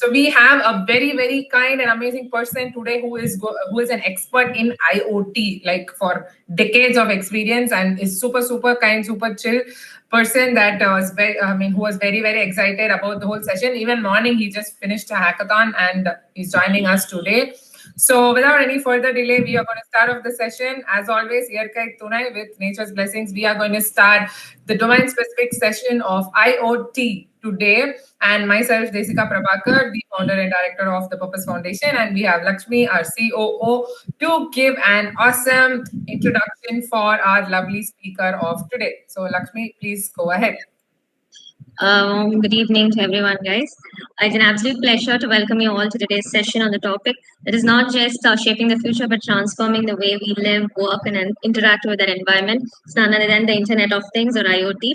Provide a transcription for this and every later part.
So we have a very, very kind and amazing person today who is an expert in IoT, like for decades of experience, and is super kind, super chill person that who was very, very excited about the whole session. Even morning, he just finished a hackathon and he's joining us today. So without any further delay, we are going to start off the session. As always, Yerkai Tunai with Nature's Blessings. We are going to start the domain-specific session of IoT today. And myself, Desika Prabhakar, the founder and director of the Purpose Foundation. And we have Lakshmi, our COO, to give an awesome introduction for our lovely speaker of today. So Lakshmi, please go ahead. Good evening to everyone, guys. It's an absolute pleasure to welcome you all to today's session on the topic that is not just shaping the future, but transforming the way we live, work, and interact with our environment. It's none other than the Internet of Things, or IoT.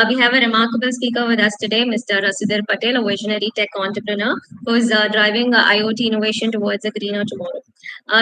We have a remarkable speaker with us today, Mr. Sudhir Patil, a visionary tech entrepreneur who is driving IoT innovation towards a greener tomorrow.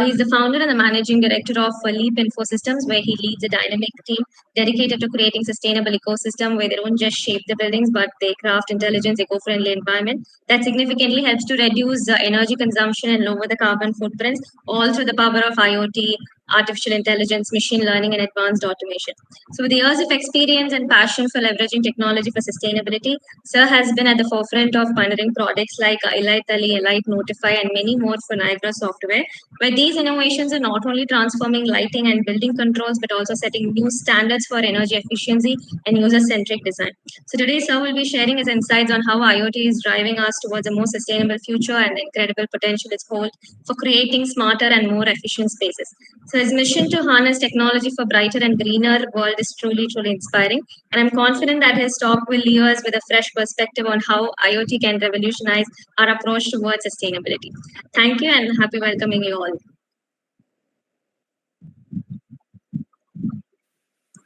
He's the founder and the managing director of Leap Infosystems, where he leads a dynamic team dedicated to creating sustainable ecosystem where they don't just shape the buildings, but they craft intelligent, eco-friendly environment that significantly helps to reduce energy consumption and lower the carbon footprints, all through the power of IoT, artificial intelligence, machine learning, and advanced automation. So with years of experience and passion for leveraging technology for sustainability, Sir has been at the forefront of pioneering products like Elite Ali, Elite Notify, and many more for Niagara software, where these innovations are not only transforming lighting and building controls, but also setting new standards for energy efficiency and user-centric design. So today, Sir will be sharing his insights on how IoT is driving us towards a more sustainable future and the incredible potential it holds for creating smarter and more efficient spaces. So his mission to harness technology for brighter and greener world is truly inspiring. And I'm confident that his talk will leave us with a fresh perspective on how IoT can revolutionize our approach towards sustainability. Thank you and happy welcoming you all.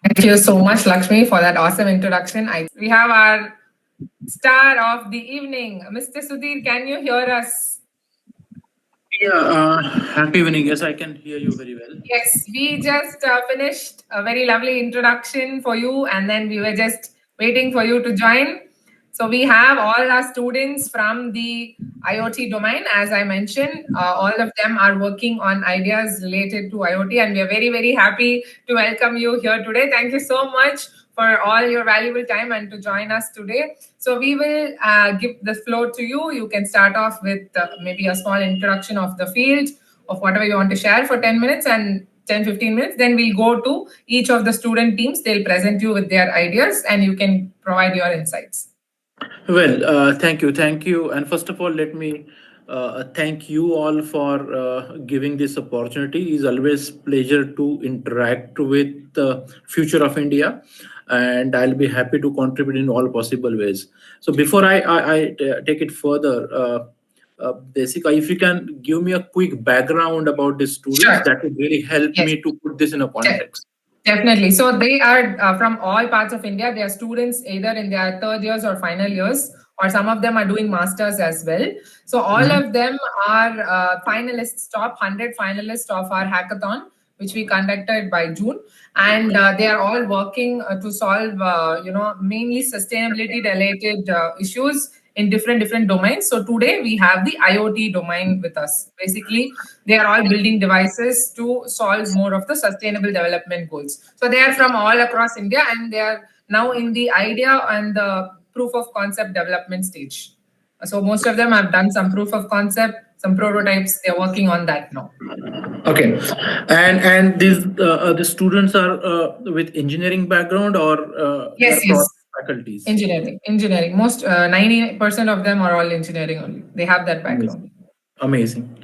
Thank you so much, Lakshmi, for that awesome introduction. We have our star of the evening, Mr. Sudhir. Can you hear us? Yeah, happy evening. Yes, I can hear you very well. Yes, we just finished a very lovely introduction for you, and then we were just waiting for you to join. So we have all our students from the IoT domain. As I mentioned, all of them are working on ideas related to IoT, and we are very, very happy to welcome you here today. Thank you so much for all your valuable time and to join us today. So we will give the floor to you. You can start off with maybe a small introduction of the field, of whatever you want to share for 10 minutes and 10-15 minutes. Then we'll go to each of the student teams. They'll present you with their ideas and you can provide your insights. Well, thank you. And first of all, let me thank you all for giving this opportunity. It's always pleasure to interact with the future of India, and I'll be happy to contribute in all possible ways. So before I take it further, Desika, if you can give me a quick background about the students, Sure. That would really help me to put this in a context. Definitely. So they are from all parts of India. They are students either in their third years or final years, or some of them are doing masters as well. So all of them are finalists, top 100 finalists of our hackathon, which we conducted by June. And they are all working to solve, mainly sustainability related issues in different domains. So today we have the IoT domain with us. Basically, they are all building devices to solve more of the sustainable development goals. So they are from all across India and they are now in the idea and the proof of concept development stage. So most of them have done some proof of concept, some prototypes. They're working on that now. Okay, and these the students are with engineering background or yes. Faculties. Engineering. Most 90% of them are all engineering only. They have that background. Amazing.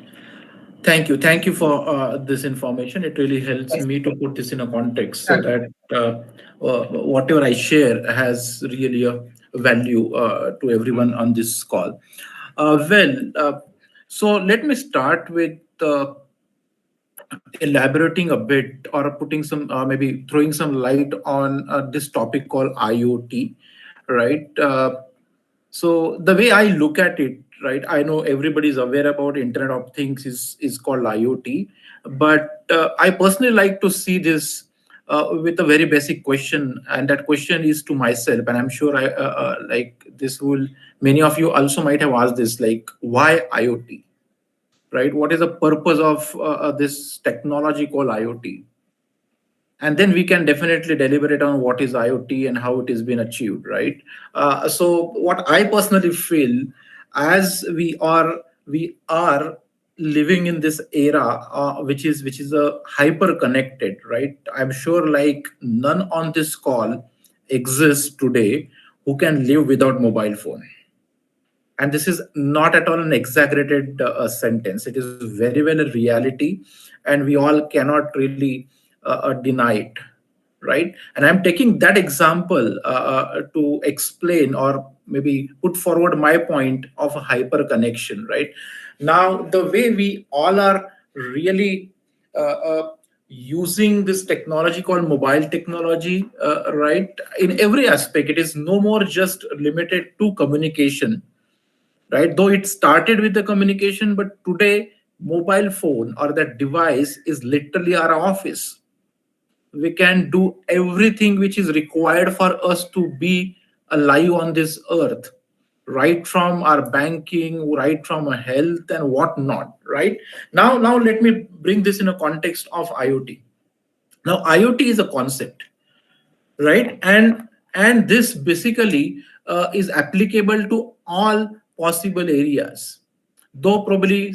Thank you for this information. It really helps me to put this in a context so that whatever I share has really a value to everyone on this call. So let me start with elaborating a bit or putting some maybe throwing some light on this topic called IoT, right? So the way I look at it, right, I know everybody's aware about Internet of Things is called IoT, but I personally like to see this with a very basic question, and that question is to myself, and I'm sure like this will many of you also might have asked this, like why IoT, right? What is the purpose of this technology called IoT? And then we can definitely deliberate on what is IoT and how it is being achieved, right? So what I personally feel, as we are living in this era, which is a hyper connected, right? I'm sure like none on this call exists today who can live without mobile phone. And this is not at all an exaggerated sentence. It is very well a reality, and we all cannot really deny it, right? And I'm taking that example to explain or maybe put forward my point of a hyper connection, right? Now the way we all are really using this technology called mobile technology, right, in every aspect, it is no more just limited to communication, right? Though it started with the communication, but today mobile phone or that device is literally our office. We can do everything which is required for us to be alive on this earth, right from our banking, right from our health and whatnot, right? Now let me bring this in a context of IoT. Now IoT is a concept, right? And this basically is applicable to all possible areas, though probably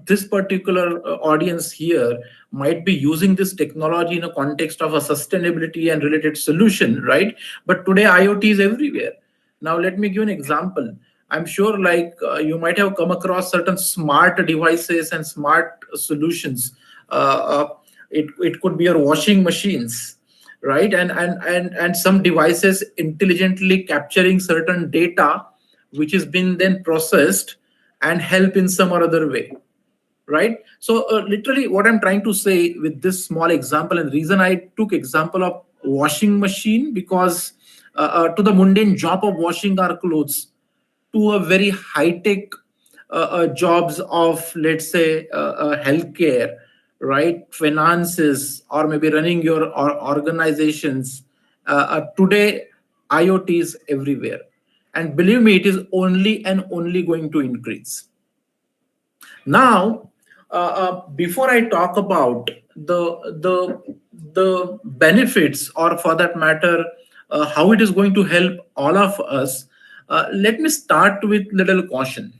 this particular audience here might be using this technology in a context of a sustainability and related solution, right? But today IoT is everywhere. Now let me give an example. I'm sure like you might have come across certain smart devices and smart solutions. It could be your washing machines, right? And some devices intelligently capturing certain data which has been then processed and help in some or other way, right? So literally what I'm trying to say with this small example, and the reason I took example of washing machine, because to the mundane job of washing our clothes, to a very high tech jobs of, let's say, healthcare, right, finances, or maybe running your organizations, today IoT is everywhere, and believe me, it is only and only going to increase. Now, before I talk about the benefits, or for that matter, how it is going to help all of us, let me start with little caution,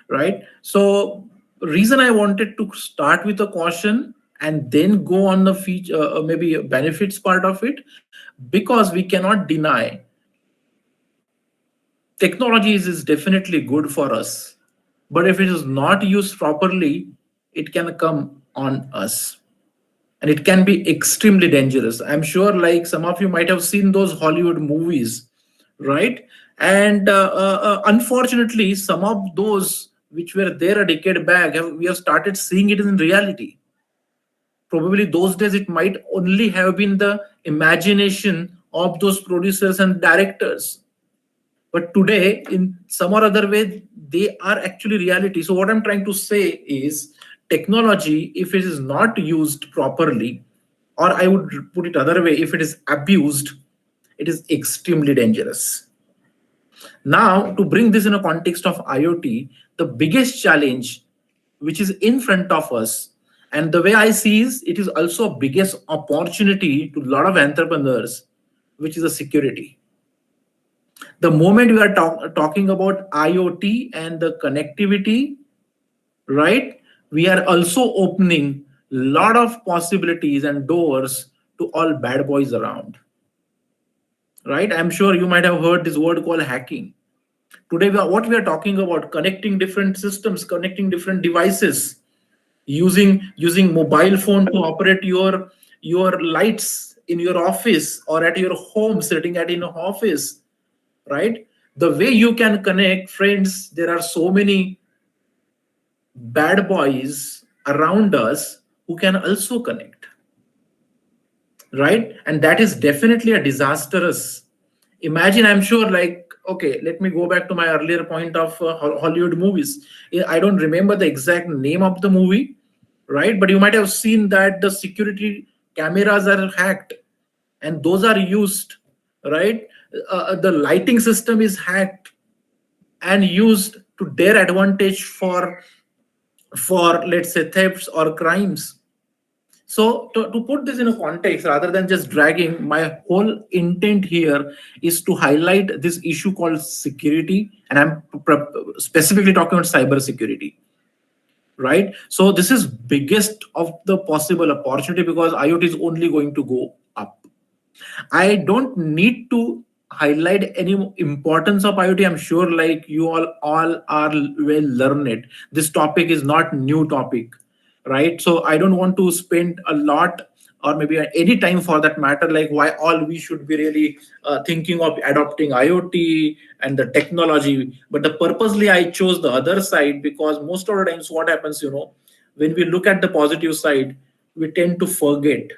right? So, reason I wanted to start with a caution and then go on the feature, maybe benefits part of it, because we cannot deny technology is definitely good for us, but if it is not used properly, it can come on us, and it can be extremely dangerous. I'm sure like some of you might have seen those Hollywood movies, right? And unfortunately some of those which were there a decade back, we have started seeing it in reality. Probably those days it might only have been the imagination of those producers and directors, but today in some or other way they are actually reality. So what I'm trying to say is, technology, if it is not used properly, or I would put it other way, if it is abused, it is extremely dangerous. Now to bring this in a context of IoT, the biggest challenge which is in front of us, and the way I see is, it is also a biggest opportunity to a lot of entrepreneurs, which is a security. The moment we are talking about IoT and the connectivity, right, we are also opening a lot of possibilities and doors to all bad boys around, right? I'm sure you might have heard this word called hacking. Today what we are talking about, connecting different systems, connecting different devices, using mobile phone to operate your lights in your office or at your home, sitting at in an office, right? The way you can connect friends, there are so many bad boys around us who can also connect, right? And that is definitely a disastrous. Imagine, I'm sure, like, okay, let me go back to my earlier point of Hollywood movies. I don't remember the exact name of the movie, right? But you might have seen that the security cameras are hacked, and those are used, right? The lighting system is hacked and used to their advantage for let's say thefts or crimes. So to put this in a context, rather than just dragging, my whole intent here is to highlight this issue called security, and I'm specifically talking about cyber security, right? So this is biggest of the possible opportunity because IoT is only going to go up. I don't need to highlight any importance of IoT. I'm sure like you all are well learned. This topic is not new topic, right? So I don't want to spend a lot or maybe any time for that matter, like why all we should be really thinking of adopting IoT and the technology. But the purposely I chose the other side because most of the times what happens, when we look at the positive side, we tend to forget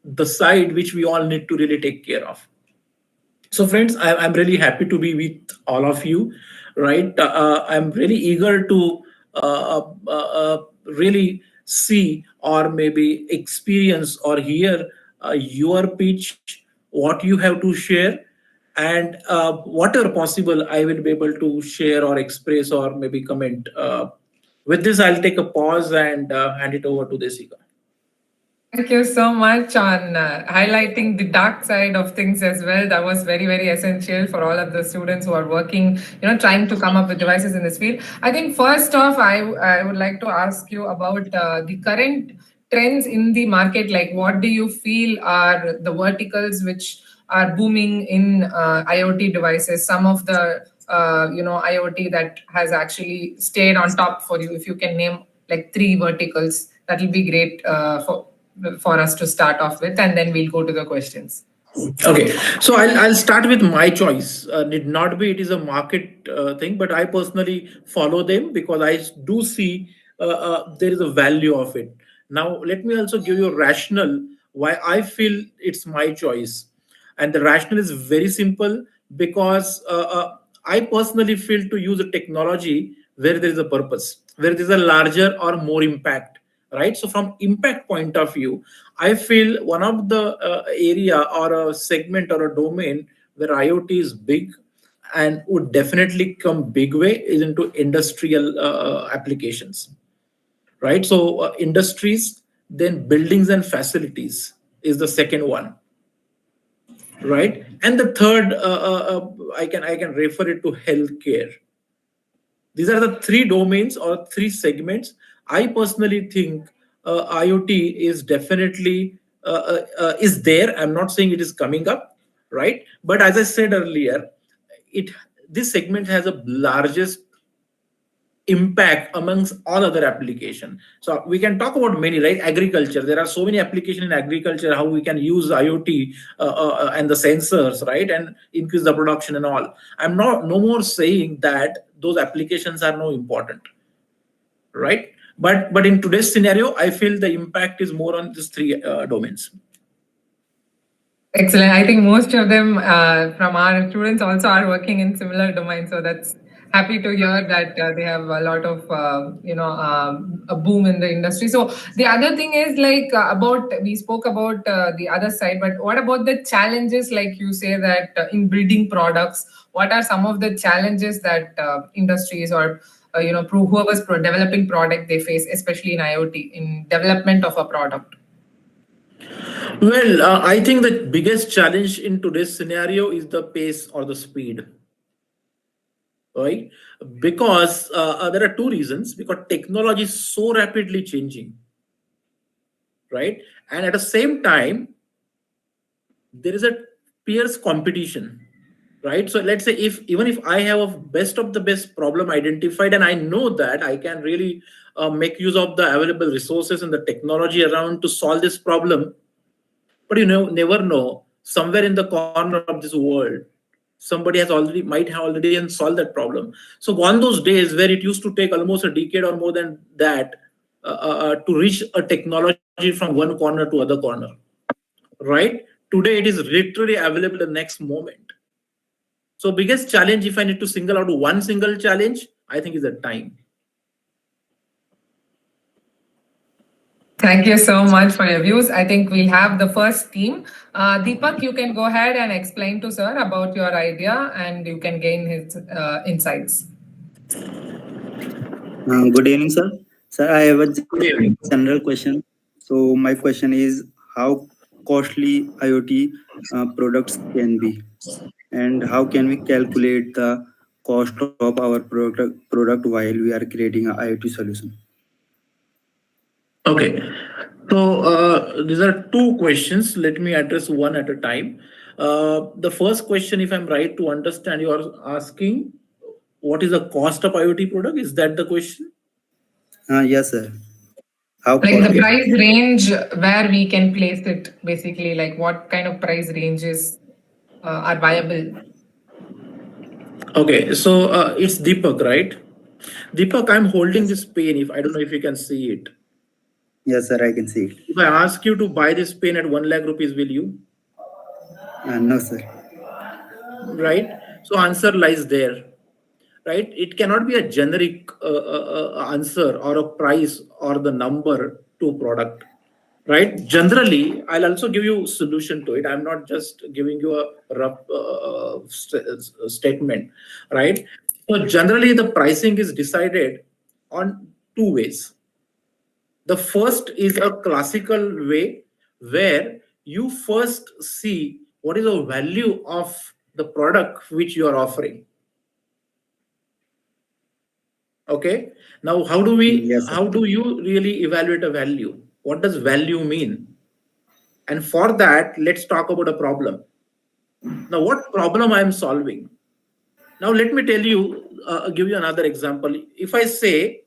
the side which we all need to really take care of. So friends, I'm really happy to be with all of you, right? I'm really eager to really see or maybe experience or hear your pitch, what you have to share, and whatever possible I will be able to share or express or maybe comment. With this, I'll take a pause and hand it over to Desika. Thank you so much on highlighting the dark side of things as well. That was very, very essential for all of the students who are working, trying to come up with devices in this field. I think first off, I would like to ask you about the current trends in the market. Like, what do you feel are the verticals which are booming in IoT devices? Some of the IoT that has actually stayed on top for you. If you can name like 3 verticals, that will be great for us to start off with, and then we'll go to the questions. Okay, so I'll start with my choice. Need not be it is a market thing, but I personally follow them because I do see there is a value of it. Now, let me also give you a rationale why I feel it's my choice, and the rationale is very simple because I personally feel to use a technology where there is a purpose, where there is a larger or more impact, right? So from impact point of view, I feel one of the area or a segment or a domain where IoT is big and would definitely come big way is into industrial applications, right? So industries, then buildings and facilities is the second one, right? And the third, I can refer it to healthcare. These are the 3 domains or 3 segments. I personally think IoT is definitely is there. I'm not saying it is coming up, right? But as I said earlier, it this segment has a largest impact amongst all other application. So we can talk about many, right? Agriculture, there are so many applications in agriculture, how we can use IoT and the sensors, right, and increase the production and all. I'm not no more saying that those applications are no important, right? But in today's scenario, I feel the impact is more on these 3 domains. Excellent. I think most of them from our students also are working in similar domains. So that's happy to hear that they have a lot of, a boom in the industry. So the other thing is like we spoke about the other side, but what about the challenges? Like you say that in building products, what are some of the challenges that industries or whoever's developing product they face, especially in IoT, in development of a product? Well, I think the biggest challenge in today's scenario is the pace or the speed, right? Because there are 2 reasons. Because technology is so rapidly changing, right? And at the same time, there is a fierce competition, right? So let's say if even if I have a best of the best problem identified and I know that I can really make use of the available resources and the technology around to solve this problem, but never know, somewhere in the corner of this world somebody might have already and solved that problem. So gone those days where it used to take almost a decade or more than that to reach a technology from one corner to other corner, right? Today it is literally available the next moment. So biggest challenge, if I need to single out one single challenge, I think is the time. Thank you so much for your views. I think we'll have the first team. Deepak, you can go ahead and explain to sir about your idea and you can gain his insights. Good evening, sir. Sir, I have a Good general evening. question. So my question is, how costly IoT products can be, and how can we calculate the cost of our product while we are creating a IoT solution? Okay. So these are two questions. Let me address one at a time. The first question, if I'm right to understand, you are asking what is the cost of IoT product? Is that the question? Yes, sir. How Like the costly? price range where we can place it, basically, like what kind of price ranges are viable. Okay. So it's Deepak, right? Deepak, I'm holding this pen. If I don't know if you can see it. Yes, sir. I can see it. If I ask you to buy this pen at 1 lakh rupees, will you? No, sir. Right. So answer lies there. Right. It cannot be a generic answer or a price or the number to product. Right. Generally, I'll also give you solution to it. I'm not just giving you a rough statement. Right. So generally, the pricing is decided on two ways. The first is a classical way where you first see what is the value of the product which you are offering. Okay. Now, Yes, sir. how do you really evaluate a value? What does value mean? And for that, let's talk about a problem. Now, what problem I am solving? Now, let me tell you, give you another example. If I say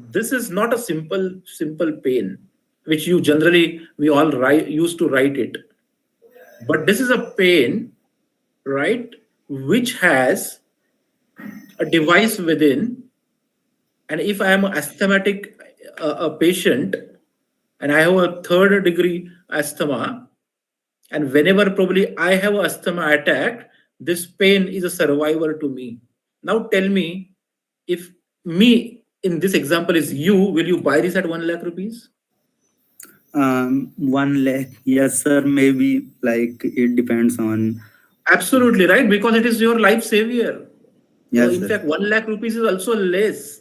this is not a simple pain, which you generally we all used to write it, but this is a pain, right, which has a device within. And if I am an asthmatic a patient and I have a third degree asthma, and whenever probably I have a asthma attack, this pain is a survivor to me. Now tell me, if me in this example is you, will you buy this at 1 lakh rupees? 1 lakh. Yes, sir. Maybe like it depends on. Absolutely right, because it is your life savior. Yes, In sir. fact, 1 lakh rupees is also less.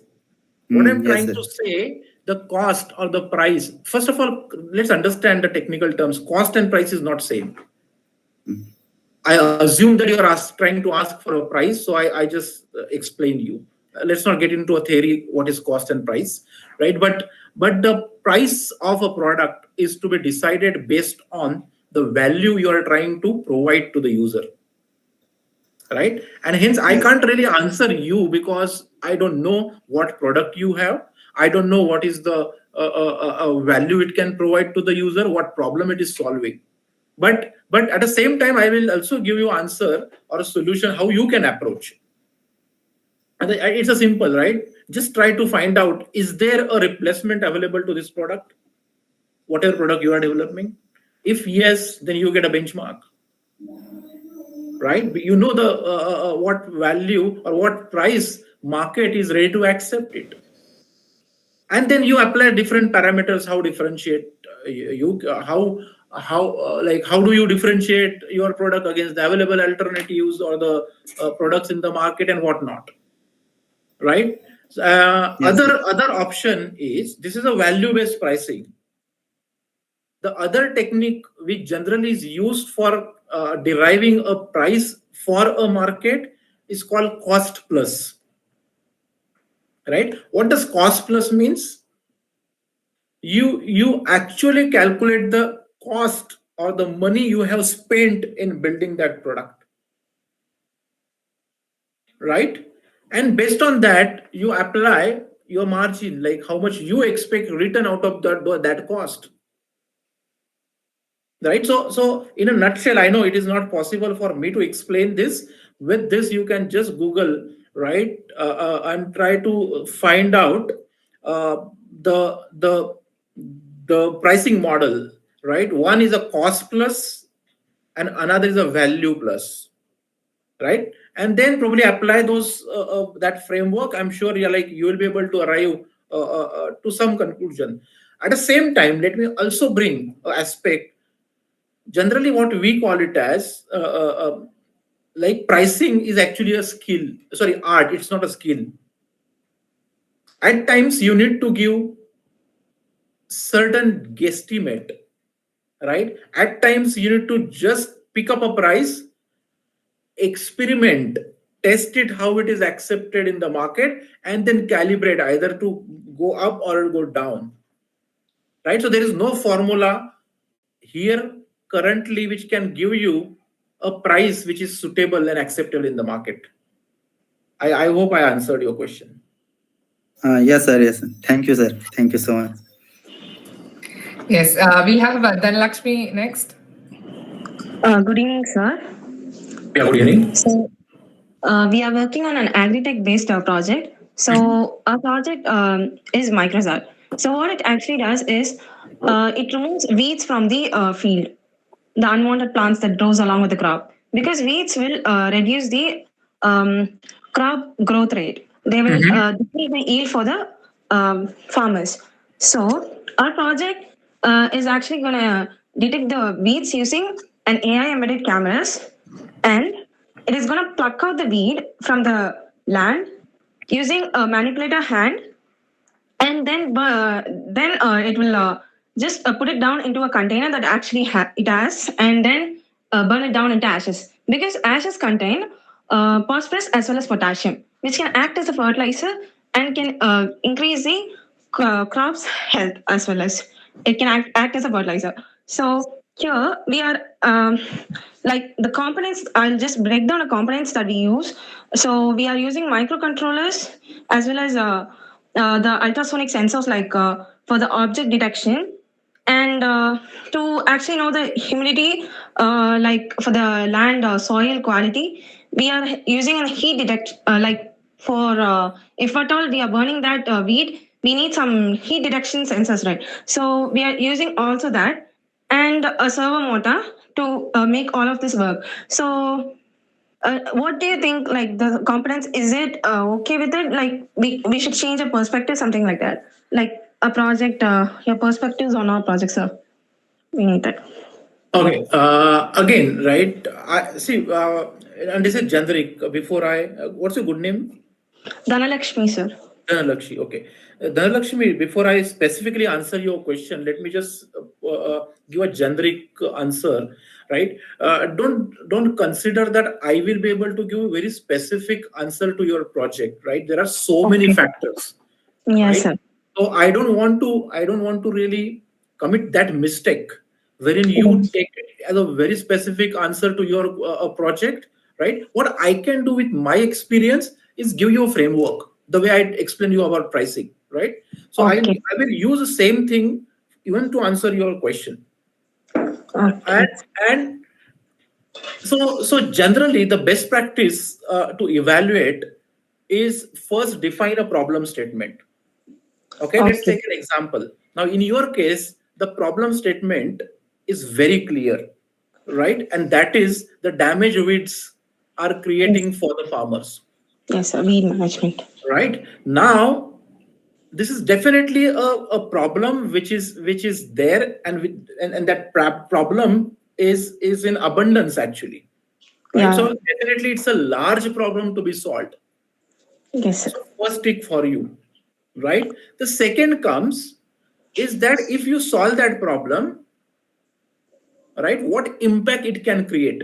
What I'm Yes, trying sir. to say, the cost or the price. First of all, let's understand the technical terms. Cost and price is not same. Mm. I assume that you're trying to ask for a price, so I just explained you. Let's not get into a theory what is cost and price, right? But the price of a product is to be decided based on the value you are trying to provide to the user, right? And hence I Yes. can't really answer you because I don't know what product you have. I don't know what is the value it can provide to the user, what problem it is solving. But at the same time, I will also give you answer or a solution how you can approach. And it's a simple, right? Just try to find out, is there a replacement available to this product, whatever product you are developing? If yes, then you get a benchmark, right? You know the what value or what price market is ready to accept it, and then you apply different parameters. How differentiate how like how do you differentiate your product against the available alternatives or the products in the market and whatnot, right? Yes, sir. Other option is this is a value based pricing. The other technique which generally is used for deriving a price for a market is called cost plus. Right? What does cost plus means? You actually calculate the cost or the money you have spent in building that product, right? And based on that, you apply your margin, like how much you expect return out of that cost. Right. So in a nutshell, I know it is not possible for me to explain this. With this you can just google, right, and try to find out uh, the the the pricing model, right? One is a cost plus and another is a value plus, right? And then probably apply those that framework. I'm sure you will be able to arrive to some conclusion. At the same time, let me also bring an aspect. Generally, what we call it as like pricing is actually a skill. Sorry, art. It's not a skill. At times, you need to give certain guesstimate, right? At times, you need to just pick up a price, experiment, test it how it is accepted in the market, and then calibrate either to go up or go down, right? So there is no formula here currently which can give you a price which is suitable and acceptable in the market. I hope I answered your question. Yes, sir. Yes, sir. Thank you, sir. Thank you so much. Yes, we have Dhanlakshmi next. Good evening, sir. Yeah, good evening. So, we are working on an agri-tech based project. So, our project is Microsoft. So, what it actually does is it removes weeds from the field, the unwanted plants that grows along with the crop, because weeds will reduce the crop growth rate. They will decrease the yield for the farmers. So, our project is actually going to detect the weeds using an AI embedded cameras, and it is going to pluck out the weed from the land using a manipulator hand, and then it will just put it down into a container that actually it has, and then burn it down into ashes, because ashes contain phosphorus as well as potassium, which can act as a fertilizer and can increase the crop's health, as well as it can act as a fertilizer. So here we are, like the components, I'll just break down the components that we use. So we are using microcontrollers as well as the ultrasonic sensors, like for the object detection, and to actually know the humidity, like for the land soil quality, we are using a heat detect, like for if at all we are burning that weed, we need some heat detection sensors, right? So we are using also that, and a servo motor to make all of this work. So what do you think, like the components, is it okay with it, like we should change a perspective, something like that, like a project, your perspectives on our project, sir? We need that. Okay. Again, right? I see. And this is generic. Before what's your good name? Dhanalakshmi, sir. Dhanalakshmi. Okay. Dhanalakshmi, before I specifically answer your question, let me just give a generic answer, right? Don't consider that I will be able to give a very specific answer to your project, right? There are so many Okay. factors, Yes, right? sir. So I don't want to really commit that mistake wherein you take it as a very specific answer to your project, right? What I can do with my experience is give you a framework, the way I explain you about pricing, right? So Okay. I will use the same thing even to answer your question. Okay. And so generally the best practice to evaluate is first define a problem statement. Okay, let's Okay. take an example. Now, in your case, the problem statement is very clear, right? And that is the damage weeds are Yes. creating for the farmers, Yes, sir. Weed management. right? Now, this is definitely a problem which is there, and and that problem is in abundance actually, right? Yeah. So definitely it's a large problem to be solved. Yes, sir. So first tick for you, right? The second comes is that if you solve that problem, right, what impact it can create,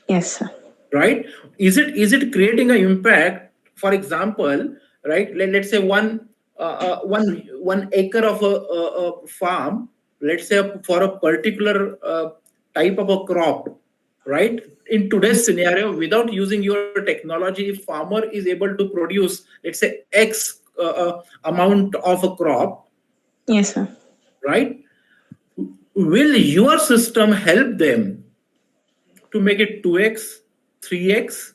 Yes, sir. right? Is it creating an impact? For example, right? Let's say one acre of a farm. Let's say for a particular type of a crop, right? In today's scenario, without using your technology, if farmer is able to produce, let's say X amount of a crop, Yes, sir. right? Will your system help them to make it 2x, 3x,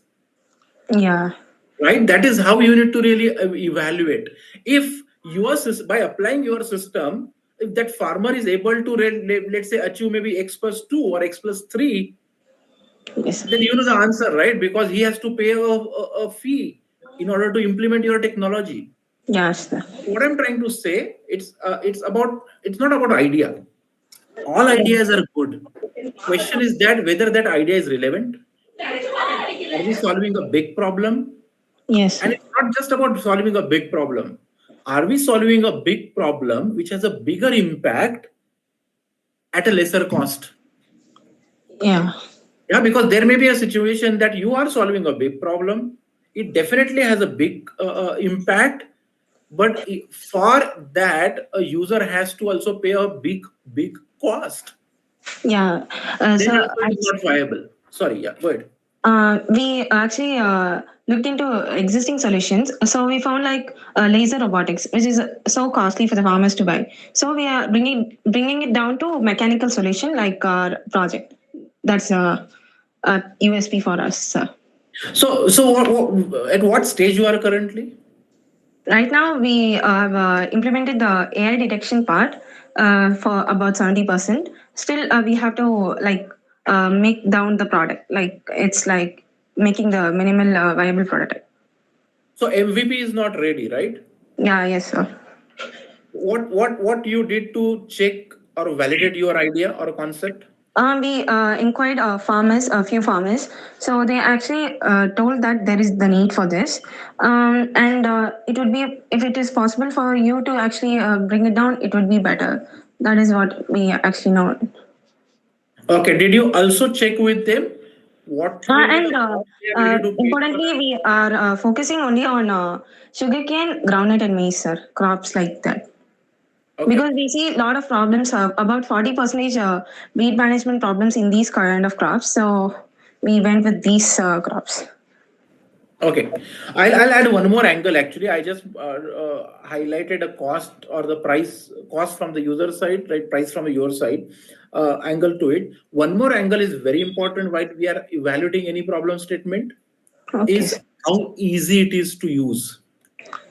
Yeah. right? That is how you need to really evaluate. If your by applying your system, if that farmer is able to, let's say, achieve maybe x plus 2 or x plus 3, Yes, sir. then you know the answer, right? Because he has to pay a fee in order to implement your technology. Yes, sir. What I'm trying to say, it's not about idea. All ideas are good. Question is that whether that idea is relevant. Are we solving a big problem? Yes, And sir. it's not just about solving a big problem. Are we solving a big problem which has a bigger impact at a lesser cost? Yeah. Yeah, because there may be a situation that you are solving a big problem. It definitely has a big impact, but for that, a user has to also pay a big cost. Yeah. Then So also it is not viable. Sorry, yeah, go ahead. we actually looked into existing solutions. So we found like laser robotics, which is so costly for the farmers to buy. So we are bringing it down to mechanical solution like our project. That's a USP for us. At what stage you are currently? Right now, we have implemented the AI detection part for about 70%. Still, we have to like make down the product. Like it's like making the minimal viable prototype. So MVP is not ready, right? Yeah. Yes, sir. What you did to check or validate your idea or concept? We inquired a few farmers. So they actually told that there is the need for this, and it would be if it is possible for you to actually bring it down, it would be better. That is what we actually know. Okay. Did you also check with them what will be And the cost they are ready to pay for importantly, that? we are focusing only on sugarcane, groundnut, and maize, sir, crops like that. Okay. Because we see a lot of problems, about 40% weed management problems in these kind of crops. So we went with these crops. Okay. I'll add one more angle. Actually, I just highlighted a cost or the cost from the user side, right? Price from your side, angle to it. One more angle is very important while we are evaluating any problem statement Okay. is how easy it is to use,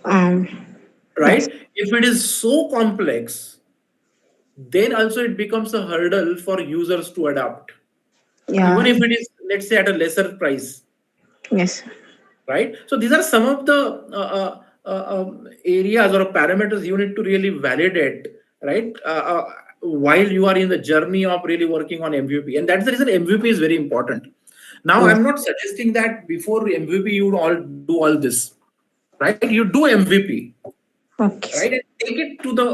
Um, right? yes. If it is so complex, then also it becomes a hurdle for users to adapt, even Yeah. if it is, let's say, at a lesser price, Yes. right? So these are some of the areas or parameters you need to really validate, right? While you are in the journey of really working on MVP, and that's the reason MVP is very important. Now, Yes. I'm not suggesting that before MVP you would all do all this, right? You do MVP, Okay. right, and take it to the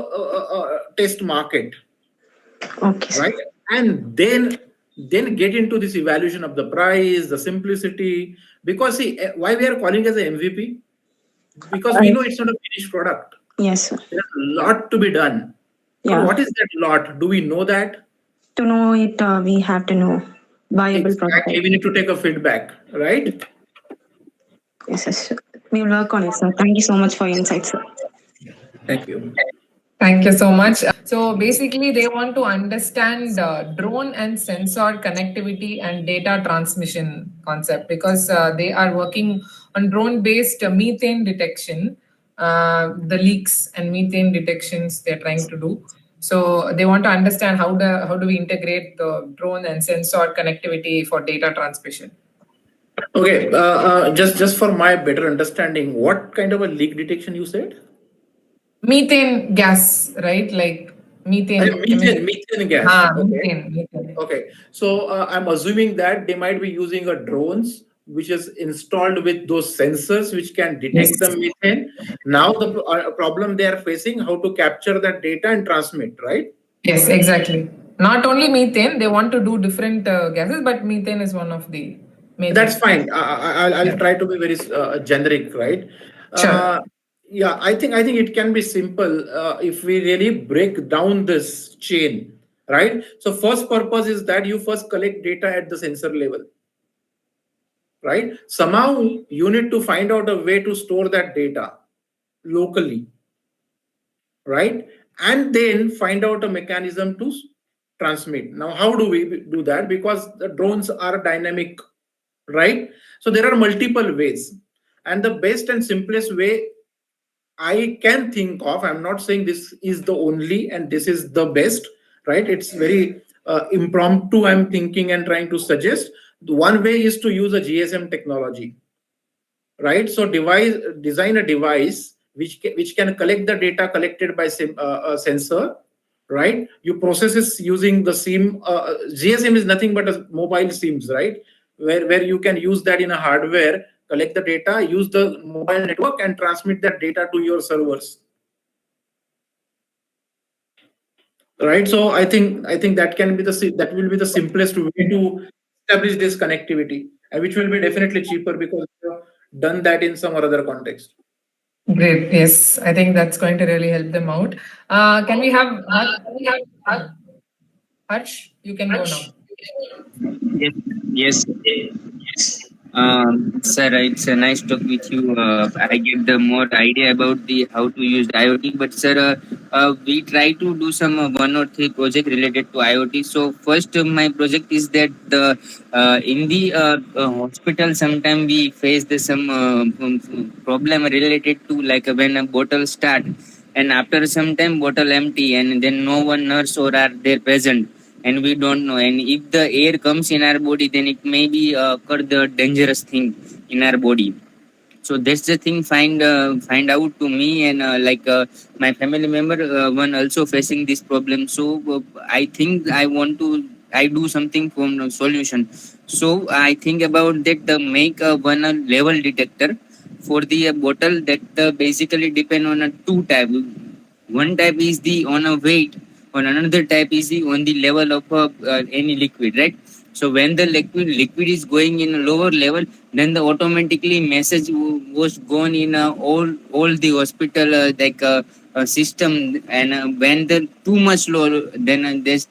test market, Okay. right, and then get into this evaluation of the price, the simplicity. Because see, why we are calling as a MVP, because we know it's not a finished product. Yes. Sir. There's a lot to be done. But Yeah. what is that lot? Do we know that? To know it, we have to know viable Exactly, prototype. we need to take a feedback, right? Yes. Yes. Sir. We will work on it, sir. Thank you so much for your insights, sir. Thank you. Thank you so much. So basically, they want to understand drone and sensor connectivity and data transmission concept because they are working on drone-based methane detection, the leaks and methane detections they're trying to do. So they want to understand how do we integrate the drone and sensor connectivity for data transmission. Okay, just for my better understanding, what kind of a leak detection you said? Methane gas, right? Like methane. Methane gas. Okay. Methane. Okay, so I'm assuming that they might be using a drones which is installed with those sensors which can detect Yes. the methane. Now the problem they are facing, how to capture that data and transmit, right? Yes, exactly. Not only methane, they want to do different gases, but methane is one of the major. That's fine. I'll Yeah. try to be very generic, right? Sure. Yeah, I think it can be simple if we really break down this chain, right? So first purpose is that you first collect data at the sensor level, right? Somehow you need to find out a way to store that data locally, right? And then find out a mechanism to transmit. Now, how do we do that? Because the drones are dynamic, right? So there are multiple ways. And the best and simplest way I can think of, I'm not saying this is the only and this is the best, right? It's very impromptu, I'm thinking and trying to suggest. One way is to use a GSM technology, right? So design a device which can collect the data collected by a sensor, right? You process it using the SIM. GSM is nothing but a mobile SIMs, right? Where you can use that in a hardware, collect the data, use the mobile network, and transmit that data to your servers. Right. So I think that will be the simplest way to establish this connectivity, and which will be definitely cheaper because we have done that in some or other context. Great. Yes, I think that's going to really help them out. Can we have Harsh? You can go now. Yes, yes. Sir, it's nice talk with you. I get the more idea about the how to use IoT. But sir, we try to do some one or three project related to IoT. So first, my project is that the in the hospital sometimes we face the some problem related to like when a bottle start and after some time bottle empty and then no one nurse or are there present and we don't know, and if the air comes in our body then it may be occur the dangerous thing in our body. So that's the thing find out to me, and my family member one also facing this problem. So I think I do something from the solution. So I think about that make one level detector for the bottle that basically depend on a two type. One type is the on a weight, on another type is the on the level of any liquid, right? So when the liquid is going in a lower level, then the automatically message was gone in all the hospital system, and when the too much low, then there's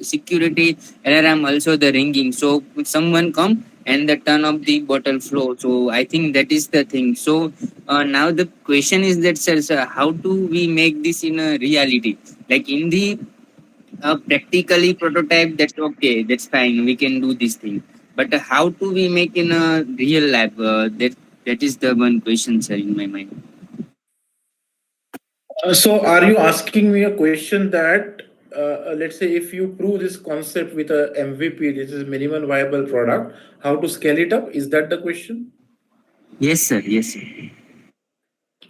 security alarm also the ringing. So someone come and the turn of the bottle flow. So I think that is the thing. So now the question is that, sir, how do we make this in a reality? Like in the practically prototype, that's okay, that's fine, we can do this thing. But how do we make in a real lab? That is the one question, sir, in my mind. So are you asking me a question that let's say if you prove this concept with a MVP, this is minimum viable product, how to scale it up? Is that the question? Yes, sir. Yes, sir.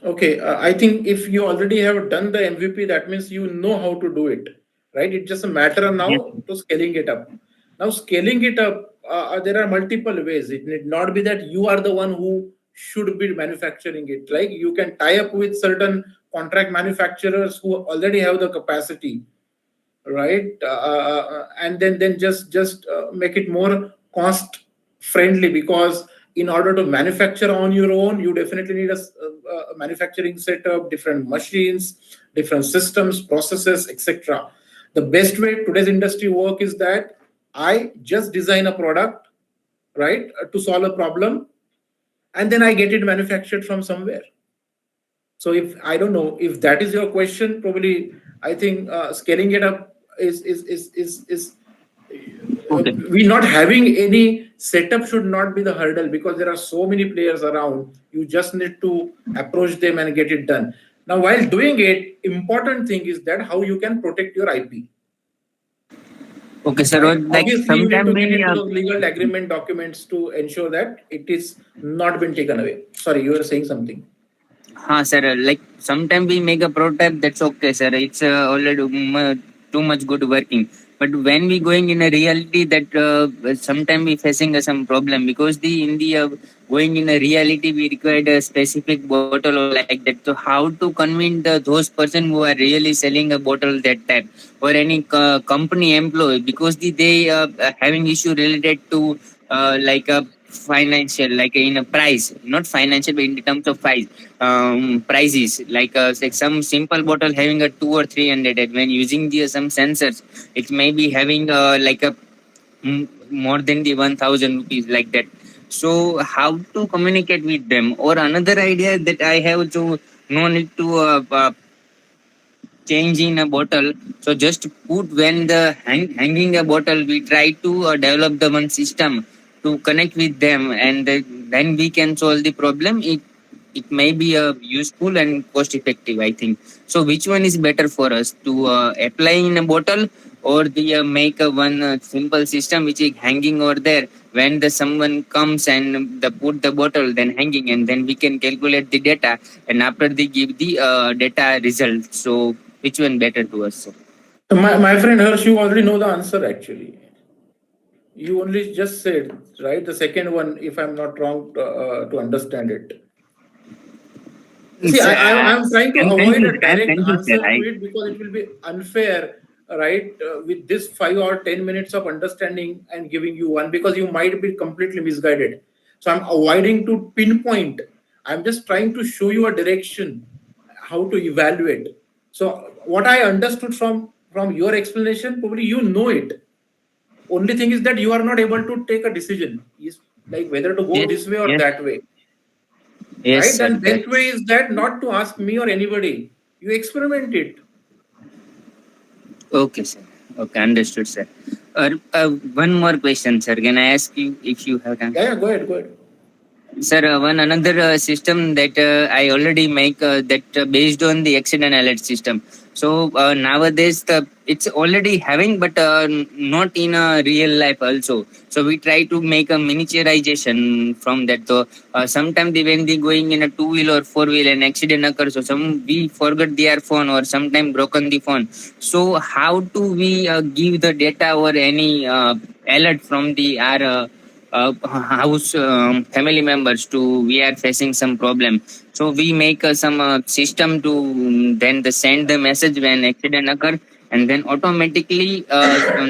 Okay, I think if you already have done the MVP, that means you know how to do it, right? It's just a matter Yes. now to scaling it up. Now, scaling it up, there are multiple ways. It need not be that you are the one who should be manufacturing it. Like you can tie up with certain contract manufacturers who already have the capacity, right? And then just make it more cost friendly, because in order to manufacture on your own, you definitely need a manufacturing setup, different machines, different systems, processes, etc. The best way today's industry work is that I just design a product, right, to solve a problem, and then I get it manufactured from somewhere. So if I don't know if that is your question, probably I think scaling it up is Okay. we not having any setup should not be the hurdle, because there are so many players around. You just need to approach them and get it done. Now, while doing it, important thing is that how you can protect your IP. Okay, sir. Right? Like Obviously, you need sometime to get we into those legal agreement documents to ensure that it is not been taken away. Sorry, you were saying something. Sir. Like sometime we make a prototype. That's okay, sir. It's already too much good working. But when we going in a reality, that sometime we facing some problem, because the in the going in a reality we required a specific bottle or like that. So how to convince those person who are really selling a bottle that type, or any company employee, because they having issue related to like a financial, like in a price, not financial but in terms of price, prices, like some simple bottle having a 2 or 300, and when using the some sensors it may be having like a more than the 1000 rupees, like that. So how to communicate with them? Or another idea that I have, to no need to change in a bottle. So just put when the hanging a bottle, we try to develop the one system to connect with them, and then we can solve the problem. It may be useful and cost effective, I think. So which one is better for us, to apply in a bottle, or the make a one simple system which is hanging over there, when the someone comes and the put the bottle then hanging, and then we can calculate the data, and after they give the data result. So which one better to us, sir? So my friend Harsh, you already know the answer actually. You only just said, right? The second one, if I'm not wrong, to understand it. See, Sir, I'm trying to I'm avoid a confused. I'm direct confused, sir. answer to it because it will be unfair, right? With this 5 or 10 minutes of understanding and giving you one, because you might be completely misguided. So I'm avoiding to pinpoint. I'm just trying to show you a direction, how to evaluate. So what I understood from your explanation, probably you know it. Only thing is that you are not able to take a decision, is like whether to go Yes, this way or yes, that way, yes, right? sir. And best way is that not to ask me or anybody. You experiment it. Okay, sir. Okay, understood, sir. One more question, sir. Can I ask you if you have time? Yeah, go ahead, go ahead. Sir, one another system that I already make that based on the accident alert system. So nowadays it's already having, but not in a real life also. So we try to make a miniaturization from that. So sometimes when they going in a two wheel or four wheel and accident occurs, so some we forget their phone or sometime broken the phone. So how do we give the data or any alert from the our house family members to we are facing some problem, so we make some system to then the send the message when accident occur, and then automatically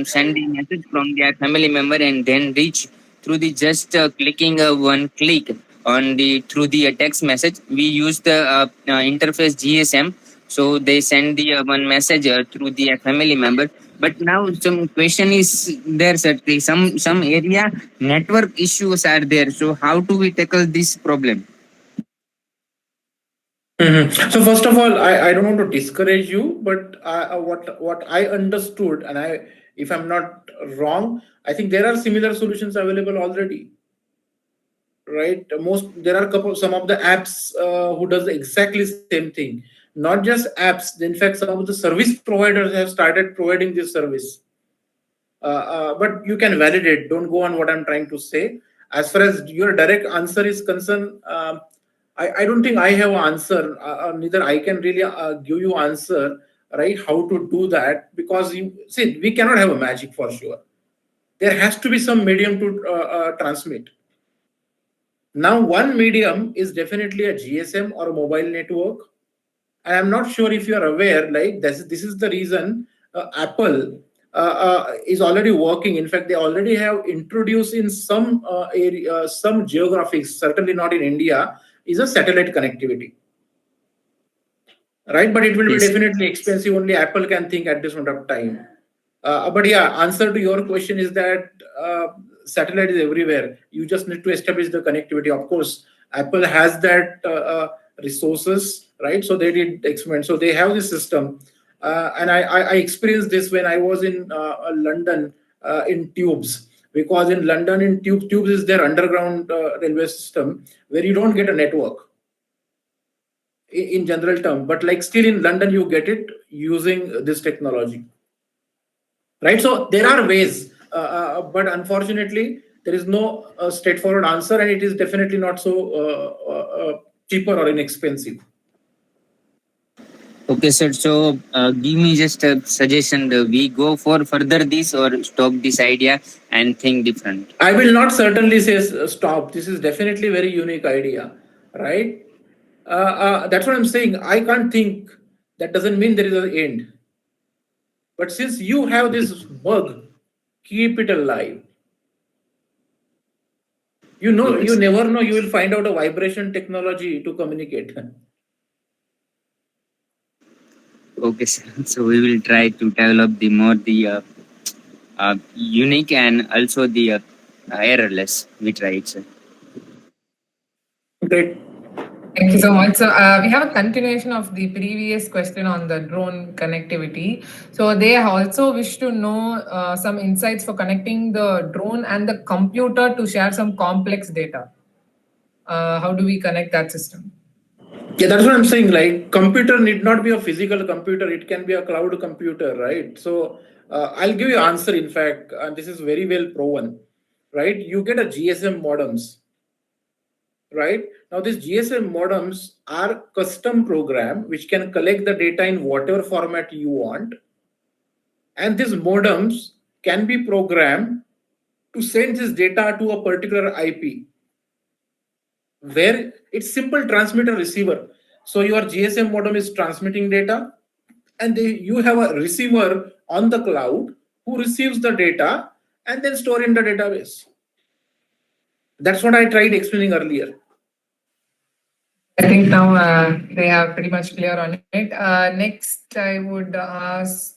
send the message from their family member and then reach through the just clicking one click on the through the text message. We use the interface GSM, so they send the one message through the family member. But now some question is there, sir. Some area network issues are there. So how do we tackle this problem? So first of all, I don't want to discourage you, but what I understood, and if I'm not wrong, I think there are similar solutions available already, right? Most there are some of the apps who does exactly same thing. Not just apps. In fact, some of the service providers have started providing this service. But you can validate. Don't go on what I'm trying to say. As far as your direct answer is concerned, I don't think I have an answer. Neither I can really give you answer, right? How to do that, because you see, we cannot have a magic for sure. There has to be some medium to transmit. Now, one medium is definitely a GSM or a mobile network. And I'm not sure if you're aware, like this is the reason Apple is already working. In fact, they already have introduced in some area, some geographies, certainly not in India, is a satellite connectivity, right? But it will be Yes. definitely expensive. Only Apple can think at this point of time. But yeah, answer to your question is that satellite is everywhere. You just need to establish the connectivity. Of course, Apple has that resources, right? So they did experiment. So they have this system, and I experienced this when I was in London in tubes. Because in London, in tubes is their underground railway system where you don't get a network in general term, but like still in London you get it using this technology, right? So there are ways, but unfortunately there is no straightforward answer, and it is definitely not so cheaper or inexpensive. Okay, sir. So give me just a suggestion. We go for further this or stop this idea and think different. I will not certainly say stop. This is definitely very unique idea, right? That's what I'm saying. I can't think. That doesn't mean there is an end. But since you have this bug, keep it alive. You know, Okay, you sir. never know. You will find out a vibration technology to communicate. Okay, sir. So we will try to develop the more the unique and also the errorless. We try it, sir. Great. Thank you so much. So we have a continuation of the previous question on the drone connectivity. So they also wish to know some insights for connecting the drone and the computer to share some complex data. How do we connect that system? Yeah, that's what I'm saying. Like, computer need not be a physical computer; it can be a cloud computer, right? So, I'll give you answer. In fact, and this is very well proven. right? You get a GSM modems, right? Now these GSM modems are custom program which can collect the data in whatever format you want, and these modems can be programmed to send this data to a particular IP where it's simple transmitter receiver. So your GSM modem is transmitting data, and you have a receiver on the cloud who receives the data and then store in the database. That's what I tried explaining earlier. I think now they are pretty much clear on it. Next, I would ask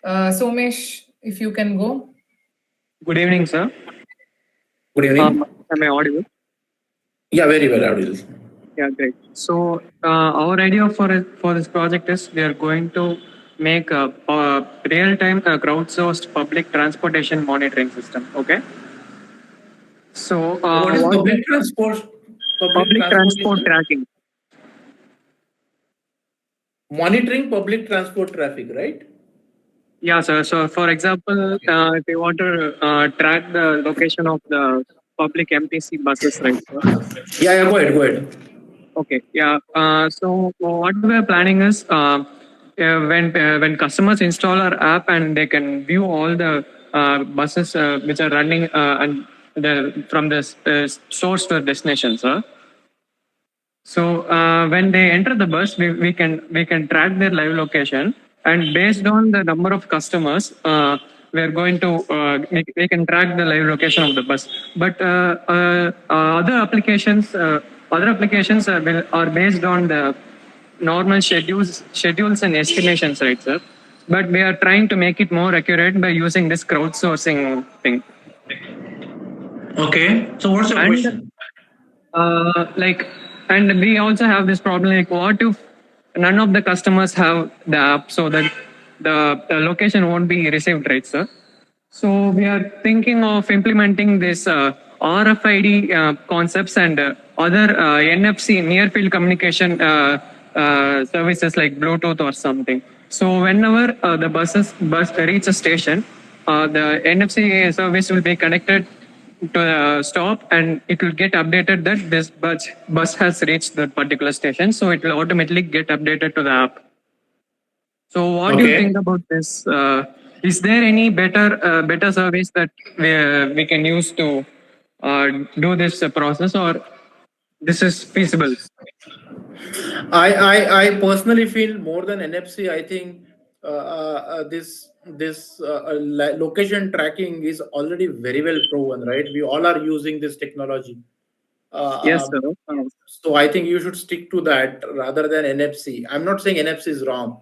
Somesh if you can go. Good evening, sir. Good evening. Am I audible? Yeah, very well, audible. Yeah, great. So our idea for this project is we are going to make a real-time crowdsourced public transportation monitoring system. Okay. So What is public transport? Public transport tracking. Monitoring public transport traffic, right? Yeah, sir. So for example, if you want to track the location of the public MTC buses, right? Sir? Yeah, go ahead. Okay. Yeah. So what we are planning is when customers install our app and they can view all the buses which are running and from the source to the destination, sir. So when they enter the bus, we can track their live location, and based on the number of customers, we are going to we can track the live location of the bus. But other applications are based on the normal schedules and estimations, right, sir? But we are trying to make it more accurate by using this crowdsourcing thing. Okay. So what's your question? And we also have this problem, like what if none of the customers have the app, so that the location won't be received, right, sir? So we are thinking of implementing this RFID concepts and other NFC near field communication services like Bluetooth or something. So whenever the bus reach a station, the NFC service will be connected to the stop, and it will get updated that this bus has reached that particular station. So it will automatically get updated to the app. So what do you think about this? Is there any better service that we can use to do this process, or this is feasible? I personally feel more than NFC. I think this location tracking is already very well proven, right? We all are using this technology. Yes, sir. So I think you should stick to that rather than NFC. I'm not saying NFC is wrong,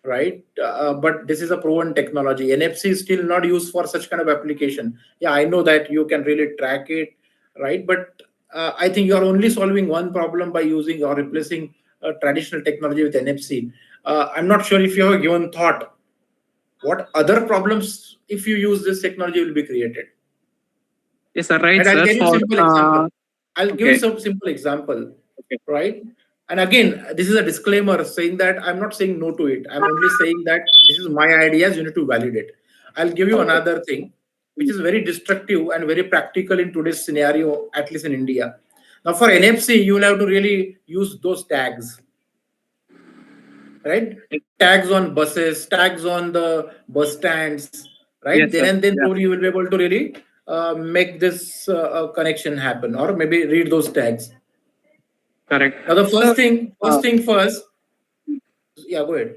right? But this is a proven technology. NFC is still not used for such kind of application. Yeah, I know that you can really track it, right? But I think you are only solving one problem by using or replacing traditional technology with NFC. I'm not sure if you have given thought what other problems, if you use this technology, will be created. Yes, sir. Right, and I'll sir. give you a simple example. I'll okay. give you some simple example, right? And again, this is a disclaimer saying that I'm not saying no to it. I'm only saying that this is my ideas. You need to validate. I'll give you another thing, which is very destructive and very practical in today's scenario, at least in India. Now, for NFC, you will have to really use those tags, right? Tags on buses, tags on the bus stands, right? Yes, then probably you will be able to really make this connection happen, or maybe read those tags. Correct. Now, the first thing first. Yeah, go ahead.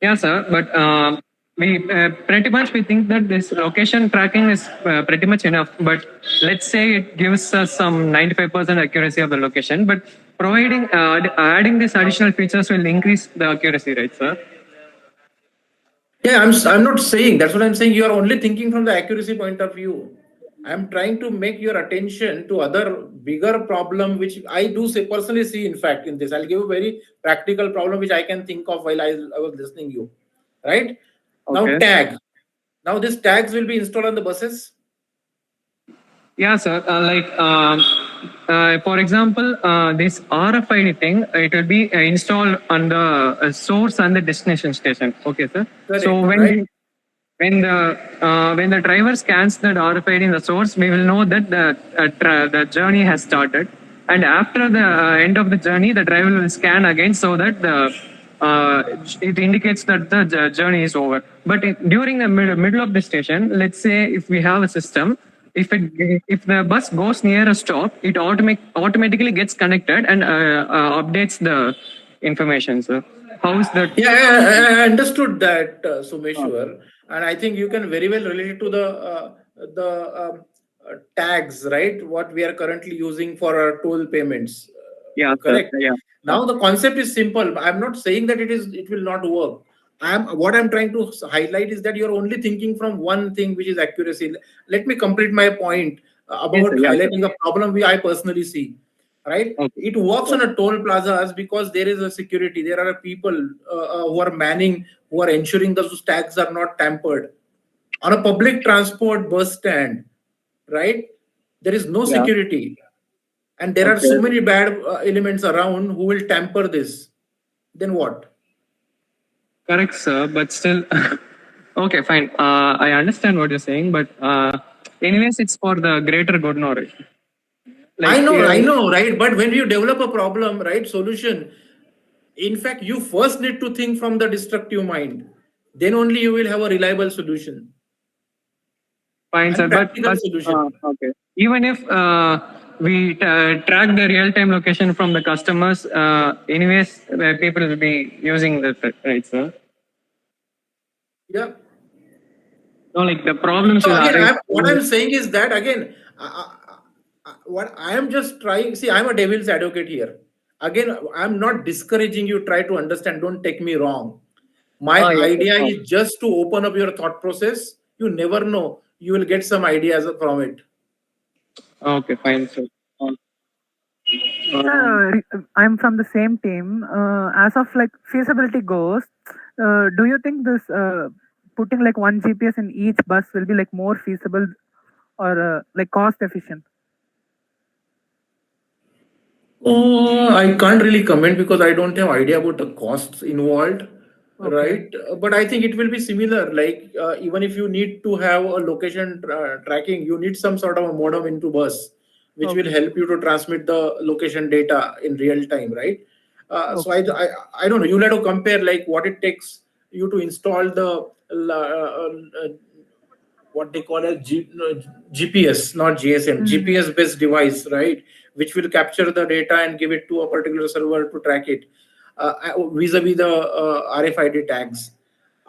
Yeah, sir. But we pretty much we think that this location tracking is pretty much enough. But let's say it gives us some 95% accuracy of the location. But providing adding these additional features will increase the accuracy, right, sir? Yeah, I'm not saying that's what I'm saying. You are only thinking from the accuracy point of view. I'm trying to make your attention to other bigger problem, which I do personally see. In fact, in this, I'll give a very practical problem which I can think of while I was listening to you. Right? Okay. Now tag. Now these tags will be installed on the buses. Yeah, sir. For example, this RFID thing, it will be installed on the source and the destination station. Okay, sir. Correct, so when right? when the driver scans that RFID in the source, we will know that the journey has started. And after the end of the journey, the driver will scan again so that it indicates that the journey is over. But during the middle of the station, let's say if we have a system, if the bus goes near a stop, it automatically gets connected and updates the information. So how is that? Yeah, I understood that, Sumeshwar, and I think you can very well relate it to the tags, right? What we are currently using for our toll payments. Yeah, Correct. yeah. Now the concept is simple. I'm not saying that it will not work. What I'm trying to highlight is that you're only thinking from one thing, which is accuracy. Let me complete my point about Yes, sir. Yeah, highlighting a problem I personally see. Right? Okay. It works on a toll plazas because there is a security. There are people who are manning, who are ensuring that those tags are not tampered. On a public transport bus stand, right? There is no Yeah. security, and there are so many bad elements around who will tamper this. Then what? Correct, sir. But still, okay, fine. I understand what you're saying, but anyways, it's for the greater good, no, right? I know, right? But when you develop a problem, right, solution, in fact, you first need to think from the destructive mind. Then only you will have a reliable solution. Fine, sir. But okay. Even if we track the real-time location from the customers, anyways, people will be using that, right, sir? Yeah. No, like the problems So will again, arise. what I'm saying is that again, what I am just trying. See, I'm a devil's advocate here. Again, I'm not discouraging you. Try to understand. Don't take me wrong. My idea is just to open up your thought process. You never know. You will get some ideas from it. Okay, fine, sir. I'm from the same team. As of like feasibility goes, do you think this putting like one GPS in each bus will be like more feasible or like cost efficient? Oh, I can't really comment because I don't have idea about the costs involved, right? But I think it will be similar. Like even if you need to have a location tracking, you need some sort of a modem into bus, which will help you to transmit the location data in real time, right? So I don't know. You'll have to compare like what it takes you to install the what they call as GPS, not GSM, GPS based device, right? Which will capture the data and give it to a particular server to track it vis-a-vis the RFID tags.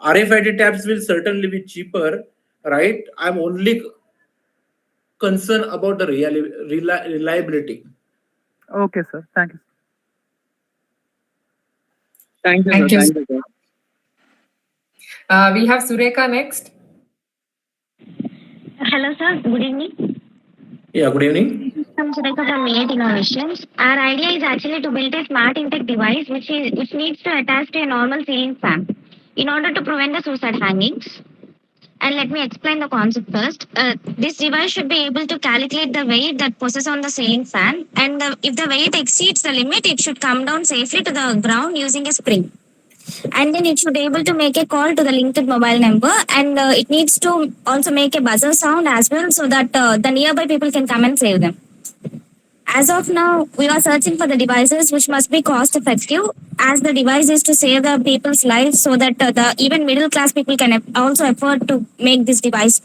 RFID tags will certainly be cheaper, right? I'm only concerned about the reliability. Okay, sir. Thank you. Thank you. Thank Sir. you. Thank you, sir. We have Sureka next. Hello, sir. Good evening. Yeah, good evening. I'm Sureka from Millet Innovations. Our idea is actually to build a smart intake device which needs to attach to a normal ceiling fan in order to prevent the suicide hangings. And let me explain the concept first. This device should be able to calculate the weight that possesses on the ceiling fan, and if the weight exceeds the limit, it should come down safely to the ground using a spring. And then it should be able to make a call to the linked mobile number, and it needs to also make a buzzer sound as well so that the nearby people can come and save them. As of now, we are searching for the devices which must be cost effective, as the device is to save the people's lives so that the even middle class people can also afford to make this device.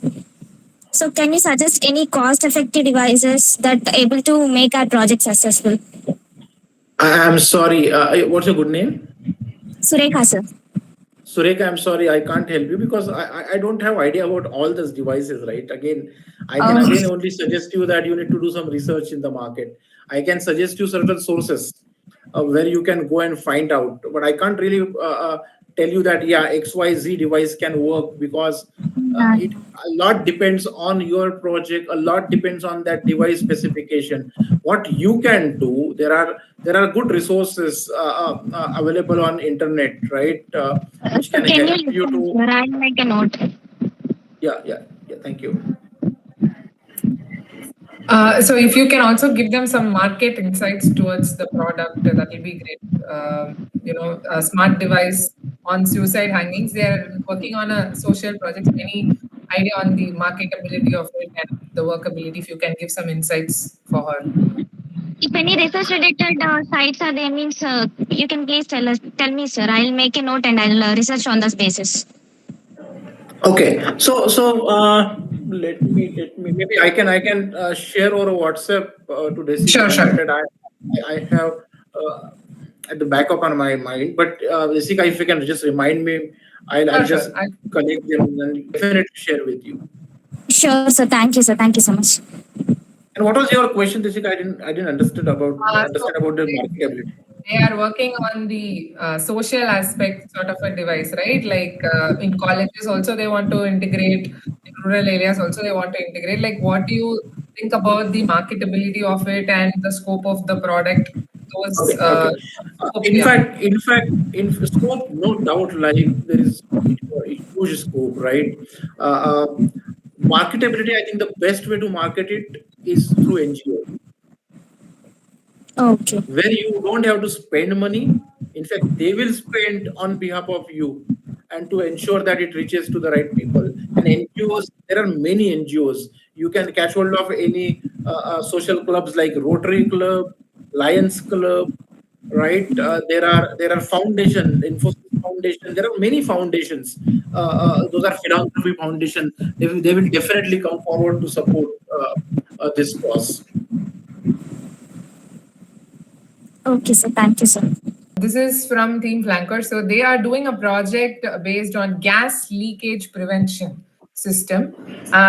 So can you suggest any cost effective devices that are able to make our project successful? I'm sorry. What's your good name? Sureka, sir. Sureka, I'm sorry, I can't help you because I don't have idea about all these devices, right? Again, I can again only suggest you that you need to do some research in the market. I can suggest you certain sources where you can go and find out, but I can't really tell you that, yeah, XYZ device can work because a lot depends on your project, a lot depends on that device specification. What you can do, there are good resources available on internet, right? Which can help you to. I'll make a note. Yeah. Thank you. So if you can also give them some market insights towards the product, that will be great. A smart device on suicide hangings. They are working on a social project. Any idea on the marketability of it and the workability? If you can give some insights for her. If any research related sites are there, means you can please tell me, sir. I'll make a note and I'll research on this basis. Okay, let me maybe I can share over WhatsApp to Sure, Desika sure. that I have at the back of my mind. But Desika, if you can just remind me, I'll Sure, just sure. collect them and definitely share with you. Sure, sir. Thank you, sir. Thank you so much. And what was your question, Desika? I didn't So understand about the marketability. they are working on the social aspect sort of a device, right? Like in colleges also they want to integrate, in rural areas also they want to integrate. Like what do you think about the marketability of it and the scope of the product? Those Okay. scope, In yeah. fact, in fact, in scope, no doubt, like there is a huge scope, right? Uh, uh, Marketability, I think the best way to market it is through NGO, Okay. where you don't have to spend money. In fact, they will spend on behalf of you and to ensure that it reaches to the right people. And NGOs, there are many NGOs. You can catch hold of any social clubs like Rotary Club, Lions Club, right? There are foundation, Infosys Foundation. There are many foundations. Those are philanthropy foundation. They will definitely come forward to support this cause. Okay, sir. Thank you, sir. This is from Team Flanker. So they are doing a project based on gas leakage prevention system,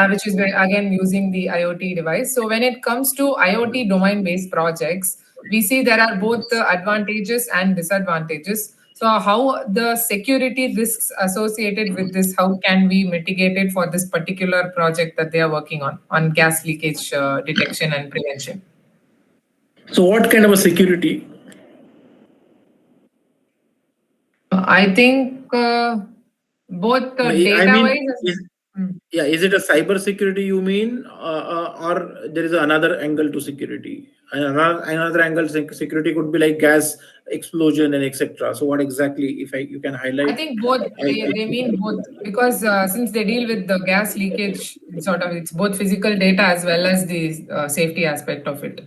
which is again using the IoT device. So when it comes to IoT domain-based projects, we see there are both the advantages and disadvantages. So how the security risks associated with this, how can we mitigate it for this particular project that they are working on gas leakage detection and prevention? So, what kind of a security? I think both I mean, data-wise. yeah, is it a cyber security you mean, or there is another angle to security? Another angle security could be like gas explosion and etc. So, what exactly, if you can I highlight? think both. They mean both because since they deal with the gas leakage, sort of, it's both physical data as well as the safety aspect of it.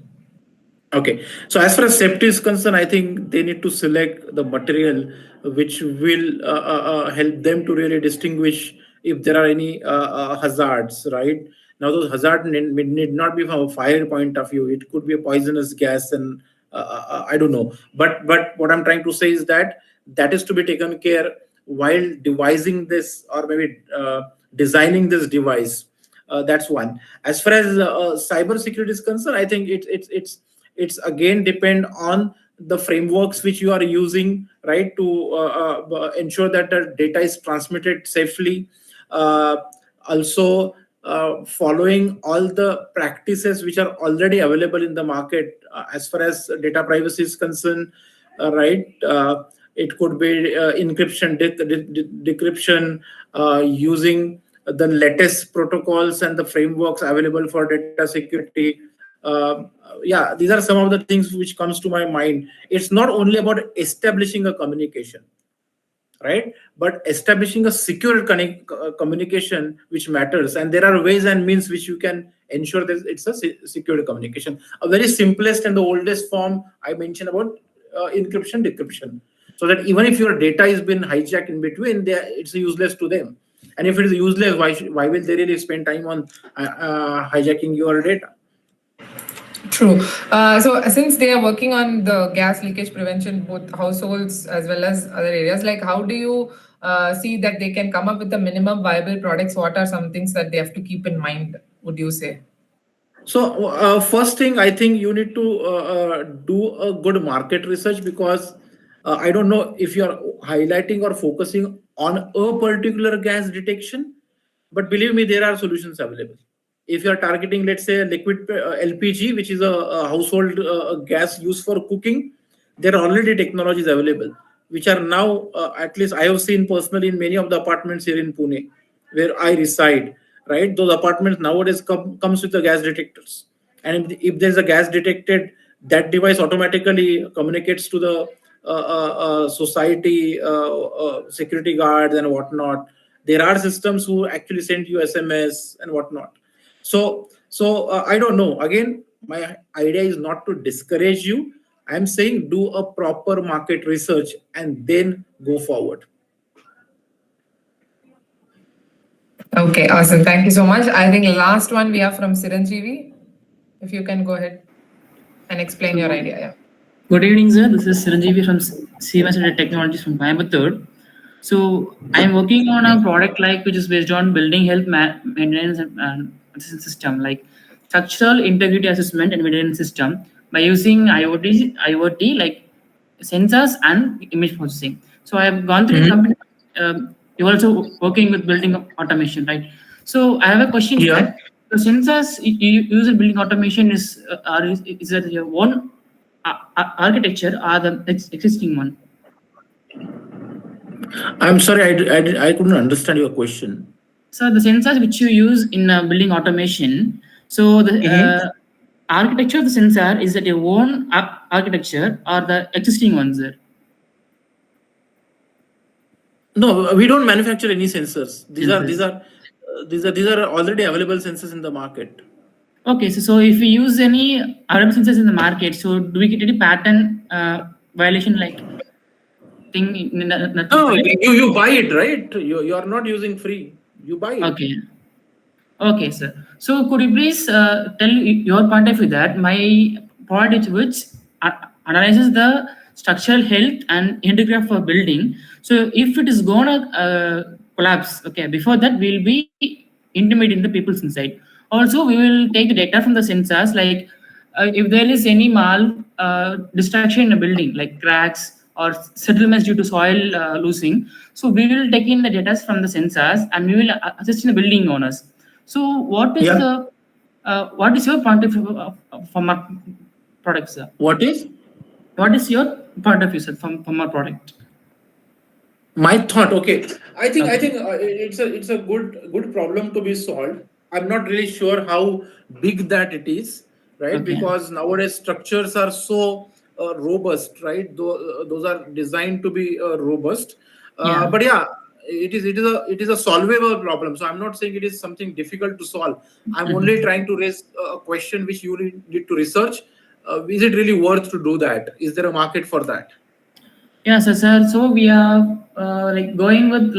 Okay, so as far as safety is concerned, I think they need to select the material which will help them to really distinguish if there are any hazards, right? Now, those hazards need not be from a fire point of view. It could be a poisonous gas, and I don't know. But what I'm trying to say is that that is to be taken care while devising this, or maybe designing this device. That's one. As far as cyber security is concerned, I think it's again depend on the frameworks which you are using, right, to ensure that the data is transmitted safely. uh, Also, following all the practices which are already available in the market as far as data privacy is concerned, right? It could be encryption, decryption, using the latest protocols and the frameworks available for data security. Yeah, these are some of the things which comes to my mind. It's not only about establishing a communication, right, but establishing a secure communication which matters, and there are ways and means which you can ensure that it's a secure communication. A very simplest and the oldest form I mentioned about encryption, decryption, so that even if your data has been hijacked in between, it's useless to them. And if it is useless, why will they really spend time on hijacking your data? True. So since they are working on the gas leakage prevention, both households as well as other areas, like how do you see that they can come up with the minimum viable products? What are some things that they have to keep in mind, would you say? So, first thing, I think you need to do a good market research, because I don't know if you are highlighting or focusing on a particular gas detection, but believe me, there are solutions available. If you are targeting, let's say, liquid LPG, which is a household gas used for cooking, there are already technologies available, which are now, at least I have seen personally in many of the apartments here in Pune, where I reside, right? Those apartments nowadays comes with the gas detectors. And if there's a gas detected, that device automatically communicates to the society security guards and whatnot. There are systems who actually send you SMS and whatnot. So I don't know. Again, my idea is not to discourage you. I'm saying do a proper market research and then go forward. Okay, awesome. Thank you so much. I think last one we have from Siranjeevi. If you can go ahead and explain your idea. Yeah. Good evening, sir. This is Siranjeevi from CMS Technologies from Coimbatore. So I'm working on a product which is based on building health maintenance and system, like structural integrity assessment and maintenance system by using IoT like sensors and image processing. So I have gone through the company. You're also working with building automation, right? So I have a question here. The sensors you use in building automation is that your own architecture or the existing one? I'm sorry, I couldn't understand your question. So the sensors which you use in building automation, so the architecture of the sensor, is that your own architecture or the existing ones there? No, we don't manufacture any sensors. These are already available sensors in the market. Okay, so if we use any available sensors in the market, so do we get any patent violation like thing? No, you buy it, right? You are not using free. You buy it. Okay, sir. So could you please tell your point of view that my product which analyzes the structural health and integrity of a building. So if it is gonna collapse, okay, before that we'll be intimidating the people inside. Also, we will take the data from the sensors, like if there is any destruction in a building, like cracks or settlements due to soil losing. So we will take in the data from the sensors and we will assist in the building owners. So what is what is your point of view from our product, sir? What is your point of view, sir, from our product? My thought, okay. I think it's a good problem to be solved. I'm not really sure how big that it is, right? Because nowadays structures are so robust, right? Those are designed to be robust. But yeah, it is a solvable problem. So I'm not saying it is something difficult to solve. I'm only trying to raise a question which you need to research. Is it really worth to do that? Is there a market for that? Yeah, sir. So we are going with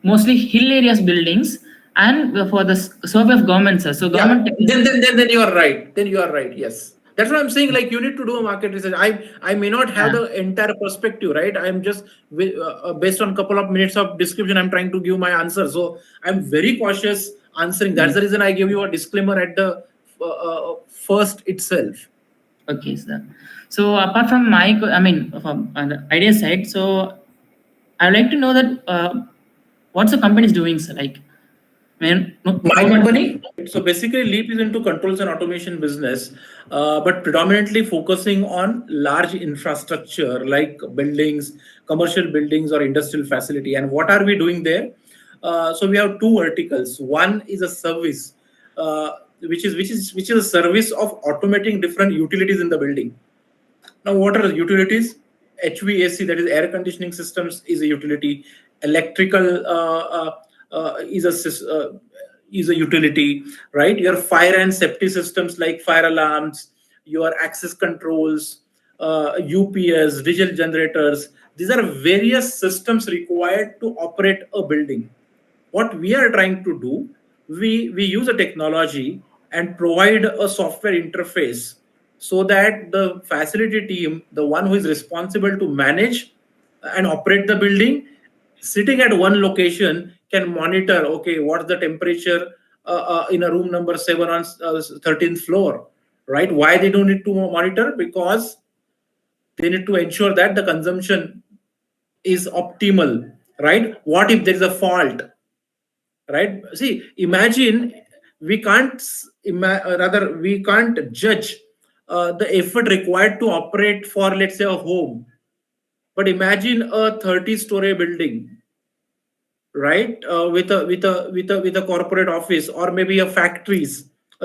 mostly hill areas buildings and for the survey of government, sir. So government. Then you are right. Then you are right. Yes. That's what I'm saying. Like you need to do a market research. I may not have the entire perspective, right? I'm just based on a couple of minutes of description, I'm trying to give my answer. So I'm very cautious answering. That's the reason I gave you a disclaimer at the first itself. Okay, sir. So apart from from the idea side, so I'd like to know that what's the company is doing, sir? My company. So basically, Leap is into controls and automation business, but predominantly focusing on large infrastructure like buildings, commercial buildings, or industrial facility. And what are we doing there? So we have two verticals. One is a service, which is a service of automating different utilities in the building. Now, what are the utilities? HVAC, that is air conditioning systems, is a utility. Electrical is a utility, right? Your fire and safety systems like fire alarms, your access controls, UPS, diesel generators. These are various systems required to operate a building. What we are trying to do, we use a technology and provide a software interface so that the facility team, the one who is responsible to manage and operate the building, sitting at one location, can monitor, okay, what's the temperature in a room number 7 on 13th floor, right? Why they don't need to monitor? Because they need to ensure that the consumption is optimal, right? What if there is a fault, right? See, imagine we can't judge the effort required to operate for, let's say, a home, but imagine a 30-story building, right? With a corporate office, or maybe a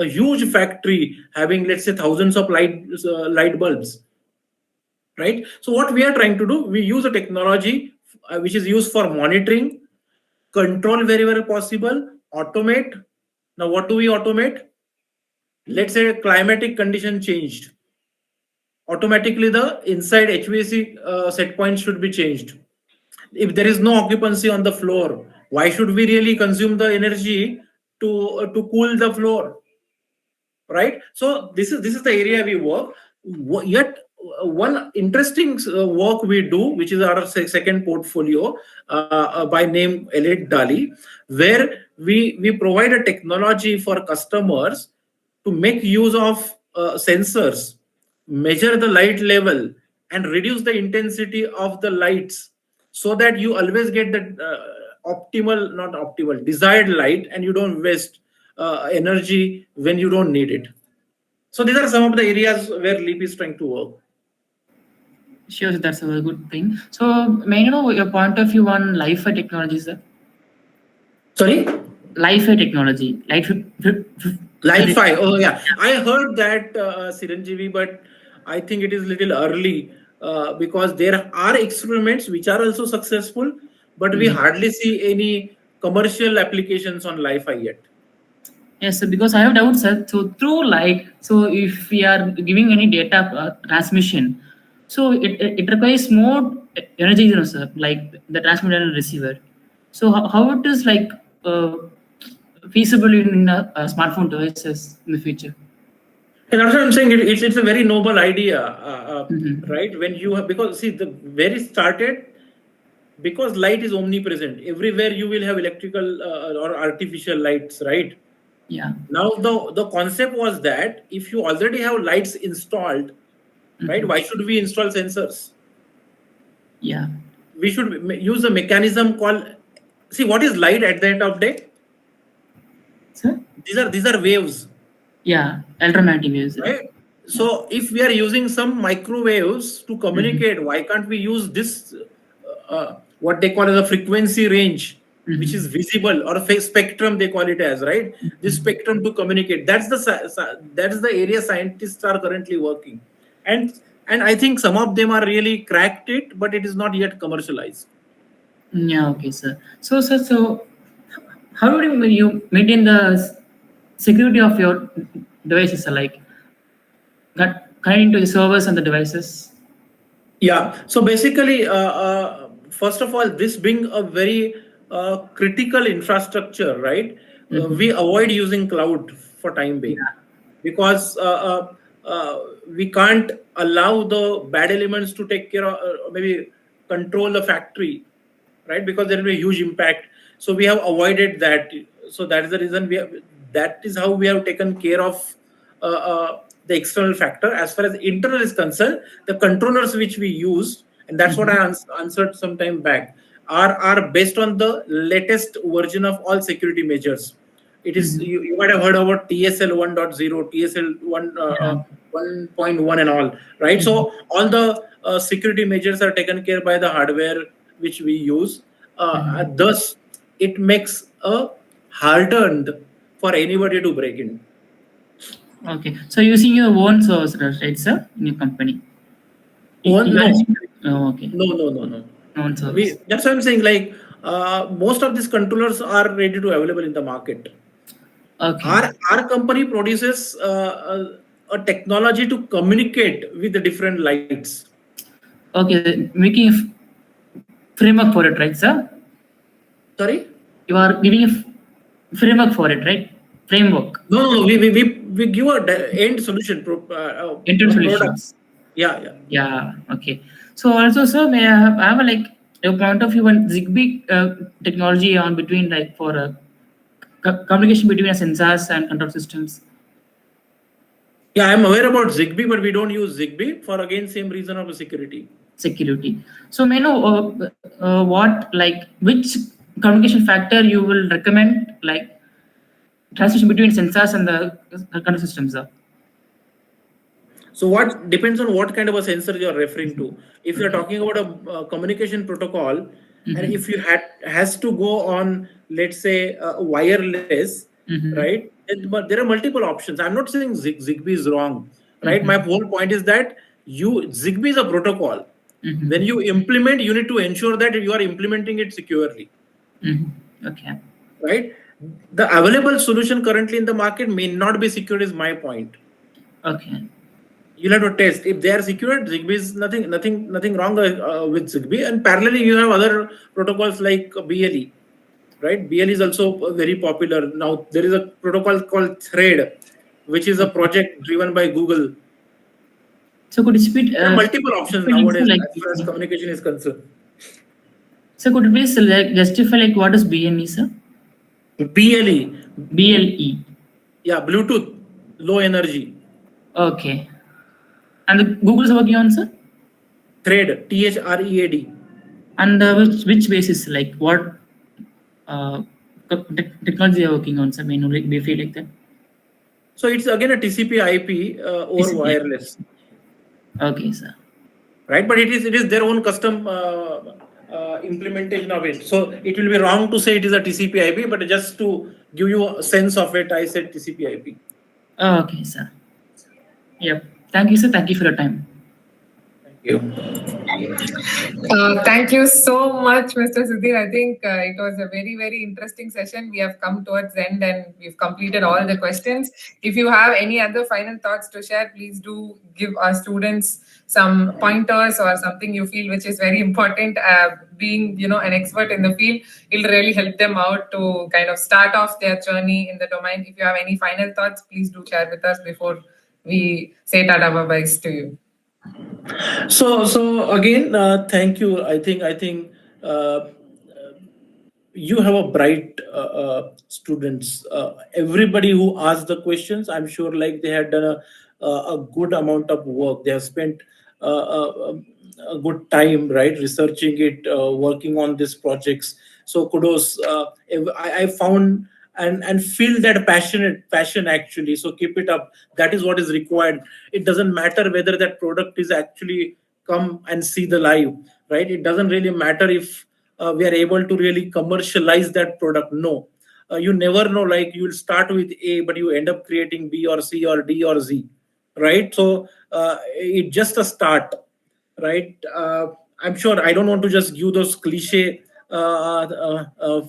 huge factory having, let's say, thousands of light bulbs. right? So what we are trying to do, we use a technology which is used for monitoring, control wherever possible, automate. Now, what do we automate? Let's say climatic condition changed. Automatically, the inside HVAC set point should be changed. If there is no occupancy on the floor, why should we really consume the energy to cool the floor, right? So this is the area we work. Yet one interesting work we do, which is our second portfolio, by name Elite Dali, where we provide a technology for customers to make use of sensors, measure the light level, and reduce the intensity of the lights, so that you always get the optimal, not optimal, desired light, and you don't waste energy when you don't need it. So these are some of the areas where Leap is trying to work. Sure, that's a very good thing. So, may I know your point of view on Li-Fi technology, sir? Sorry? Li-Fi technology. Li-Fi. Oh, yeah. I heard that, Siranjeevi, but I think it is little early because there are experiments which are also successful, but we hardly see any commercial applications on Li-Fi yet. Yes, sir, because I have doubts, sir. So through light, so if we are giving any data transmission, so it requires more energy, you know, sir, like the transmitter and receiver. So how it is like feasible in smartphone devices in the future? And that's what I'm saying. It's a very noble idea, right? When you have, because see, the very started, because light is omnipresent everywhere, you will have electrical or artificial lights, right? Yeah. Now the concept was that if you already have lights installed, right, why should we install sensors? Yeah. We should use a mechanism called, see, what is light at the end of the day? Sir? These are waves. Yeah, electromagnetic waves. Right? So if we are using some microwaves to communicate, why can't we use this, what they call as a frequency range, which is visible, or a spectrum they call it as, right? This spectrum to communicate. That's the area scientists are currently working, and I think some of them are really cracked it, but it is not yet commercialized. Yeah. Okay, sir. So how do you maintain the security of your devices, like connecting to the servers and the devices? Yeah. So basically, first of all, this being a very critical infrastructure, right? We avoid using cloud for time being, because we can't allow the bad elements to take care of, maybe control the factory, right? Because there will be a huge impact. So we have avoided that. So that is the reason that is how we have taken care of the external factor. As far as internal is concerned, the controllers which we use, and that's what I answered some time back, are based on the latest version of all security measures. It is, you might have heard about TSL 1.0, TSL 1.1 and all, right? So all the security measures are taken care by the hardware which we use. Thus, it makes a hardened for anybody to break in. Okay, so using your own servers, right, sir, in your company? No. Oh, okay. No. Own servers. That's what I'm saying. Like most of these controllers are ready to available in the market. Okay. Our company produces a technology to communicate with the different lights. Okay, making a framework for it, right, sir? Sorry? You are giving a framework for it, right? Framework. No. We give a end solution. End solutions. Yeah. Okay. So also, sir, may I have a point of view on Zigbee technology on between, like, for communication between sensors and control systems? Yeah, I'm aware about Zigbee, but we don't use Zigbee for, again, same reason of security. So may I know which communication factor you will recommend, like transition between sensors and the control systems? So what depends on what kind of a sensor you are referring to. If you're talking about a communication protocol, and if you has to go on, let's say, wireless, right? But there are multiple options. I'm not saying Zigbee is wrong, right? My whole point is that Zigbee is a protocol. When you implement, you need to ensure that you are implementing it securely. Okay. Right? The available solution currently in the market may not be secured, is my point. Okay. You'll have to test if they are secured. Zigbee is nothing wrong with Zigbee. And parallelly, you have other protocols like BLE. Right? BLE is also very popular. Now there is a protocol called Thread, which is a project driven by Google. So could you speak? There are multiple options nowadays as far as communication is concerned. So could you please justify like what is BME, sir? BLE. BLE. Yeah, Bluetooth, low energy. Okay. And the Google is working on, sir? Thread, THREAD. And which basis, like what technology they are working on, sir? May know, like, do you feel like that? So it's again a TCP/IP or TCP. wireless. Okay, sir. Right, but it is their own custom implementation of it. So it will be wrong to say it is a TCP/IP, but just to give you a sense of it, I said TCP/IP. Okay, sir. Yep. Thank you, sir. Thank you for your time. Thank you. Thank you so much, Mr. Sudhir. I think it was a very, very interesting session. We have come towards the end and we've completed all the questions. If you have any other final thoughts to share, please do give our students some pointers or something you feel which is very important. Being, an expert in the field, it'll really help them out to kind of start off their journey in the domain. If you have any final thoughts, please do share with us before we say tata bye-byes to you. So again, thank you. I think you have a bright students. Everybody who asked the questions, I'm sure, like they had done a good amount of work. They have spent a good time, right, researching it, working on these projects. So kudos. I found and feel that passion actually. So keep it up. That is what is required. It doesn't matter whether that product is actually come and see the live, right? It doesn't really matter if we are able to really commercialize that product. No, you never know. Like you will start with A, but you end up creating B or C or D or Z, right? So it's just a start, right? I'm sure I don't want to just give those cliche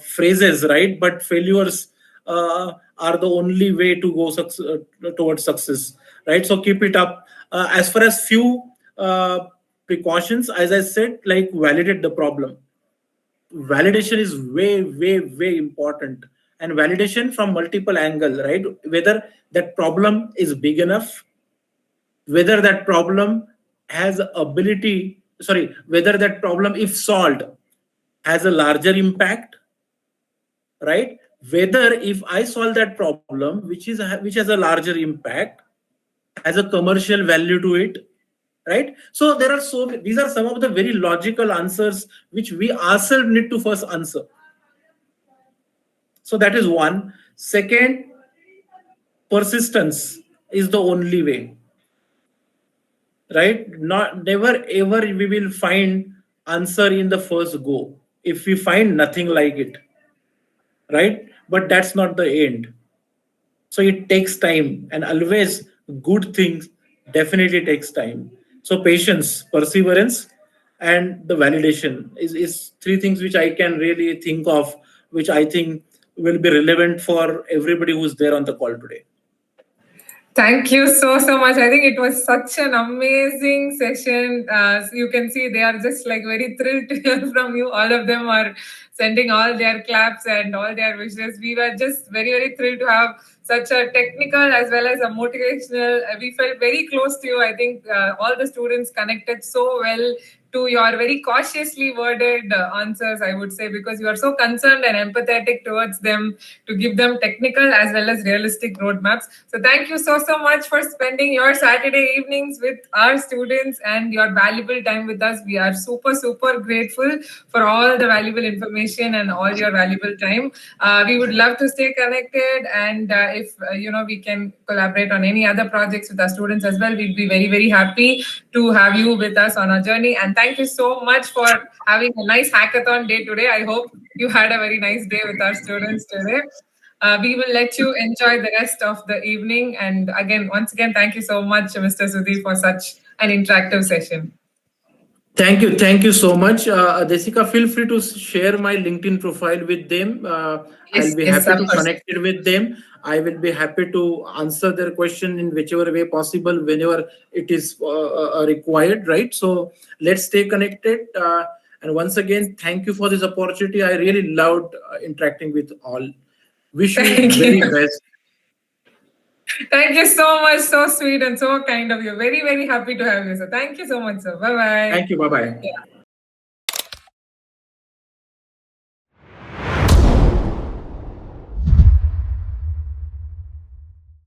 phrases, right? But failures are the only way to go towards success, right? So keep it up. As far as few precautions, as I said, like validate the problem. Validation is way important, and validation from multiple angles, right? Whether that problem is big enough, whether that problem has ability, whether that problem, if solved, has a larger impact, right? Whether if I solve that problem, which has a larger impact, has a commercial value to it, right? So there are these are some of the very logical answers which we ourselves need to first answer. So that is one. Second, persistence is the only way, right? Never ever we will find answer in the first go if we find nothing like it, right? But that's not the end. So it takes time, and always good things definitely takes time. So patience, perseverance, and the validation is three things which I can really think of, which I think will be relevant for everybody who's there on the call today. Thank you so much. I think it was such an amazing session. You can see they are just like very thrilled to hear from you. All of them are sending all their claps and all their wishes. We were just very thrilled to have such a technical as well as a motivational. We felt very close to you. I think all the students connected so well to your very cautiously worded answers, I would say, because you are so concerned and empathetic towards them to give them technical as well as realistic roadmaps. So thank you so much for spending your Saturday evenings with our students and your valuable time with us. We are super grateful for all the valuable information and all your valuable time. We would love to stay connected, and if we can collaborate on any other projects with our students as well, we'd be very happy to have you with us on our journey. And thank you so much for having a nice hackathon day today. I hope you had a very nice day with our students today. We will let you enjoy the rest of the evening. And once again, thank you so much, Mr. Sudhir, for such an interactive session. Thank you so much, Desika. Feel free to share my LinkedIn profile with them. I'll be Yes, happy of to course. connect it with them. I will be happy to answer their question in whichever way possible, whenever it is required. Right. So let's stay connected. And once again, thank you for this opportunity. I really loved interacting with all. Wish you Thank very you. best. Thank you so much. So sweet and so kind of you. Very, very happy to have you, sir. Thank you so much, sir. Bye-bye. Thank you. Bye bye. Yeah.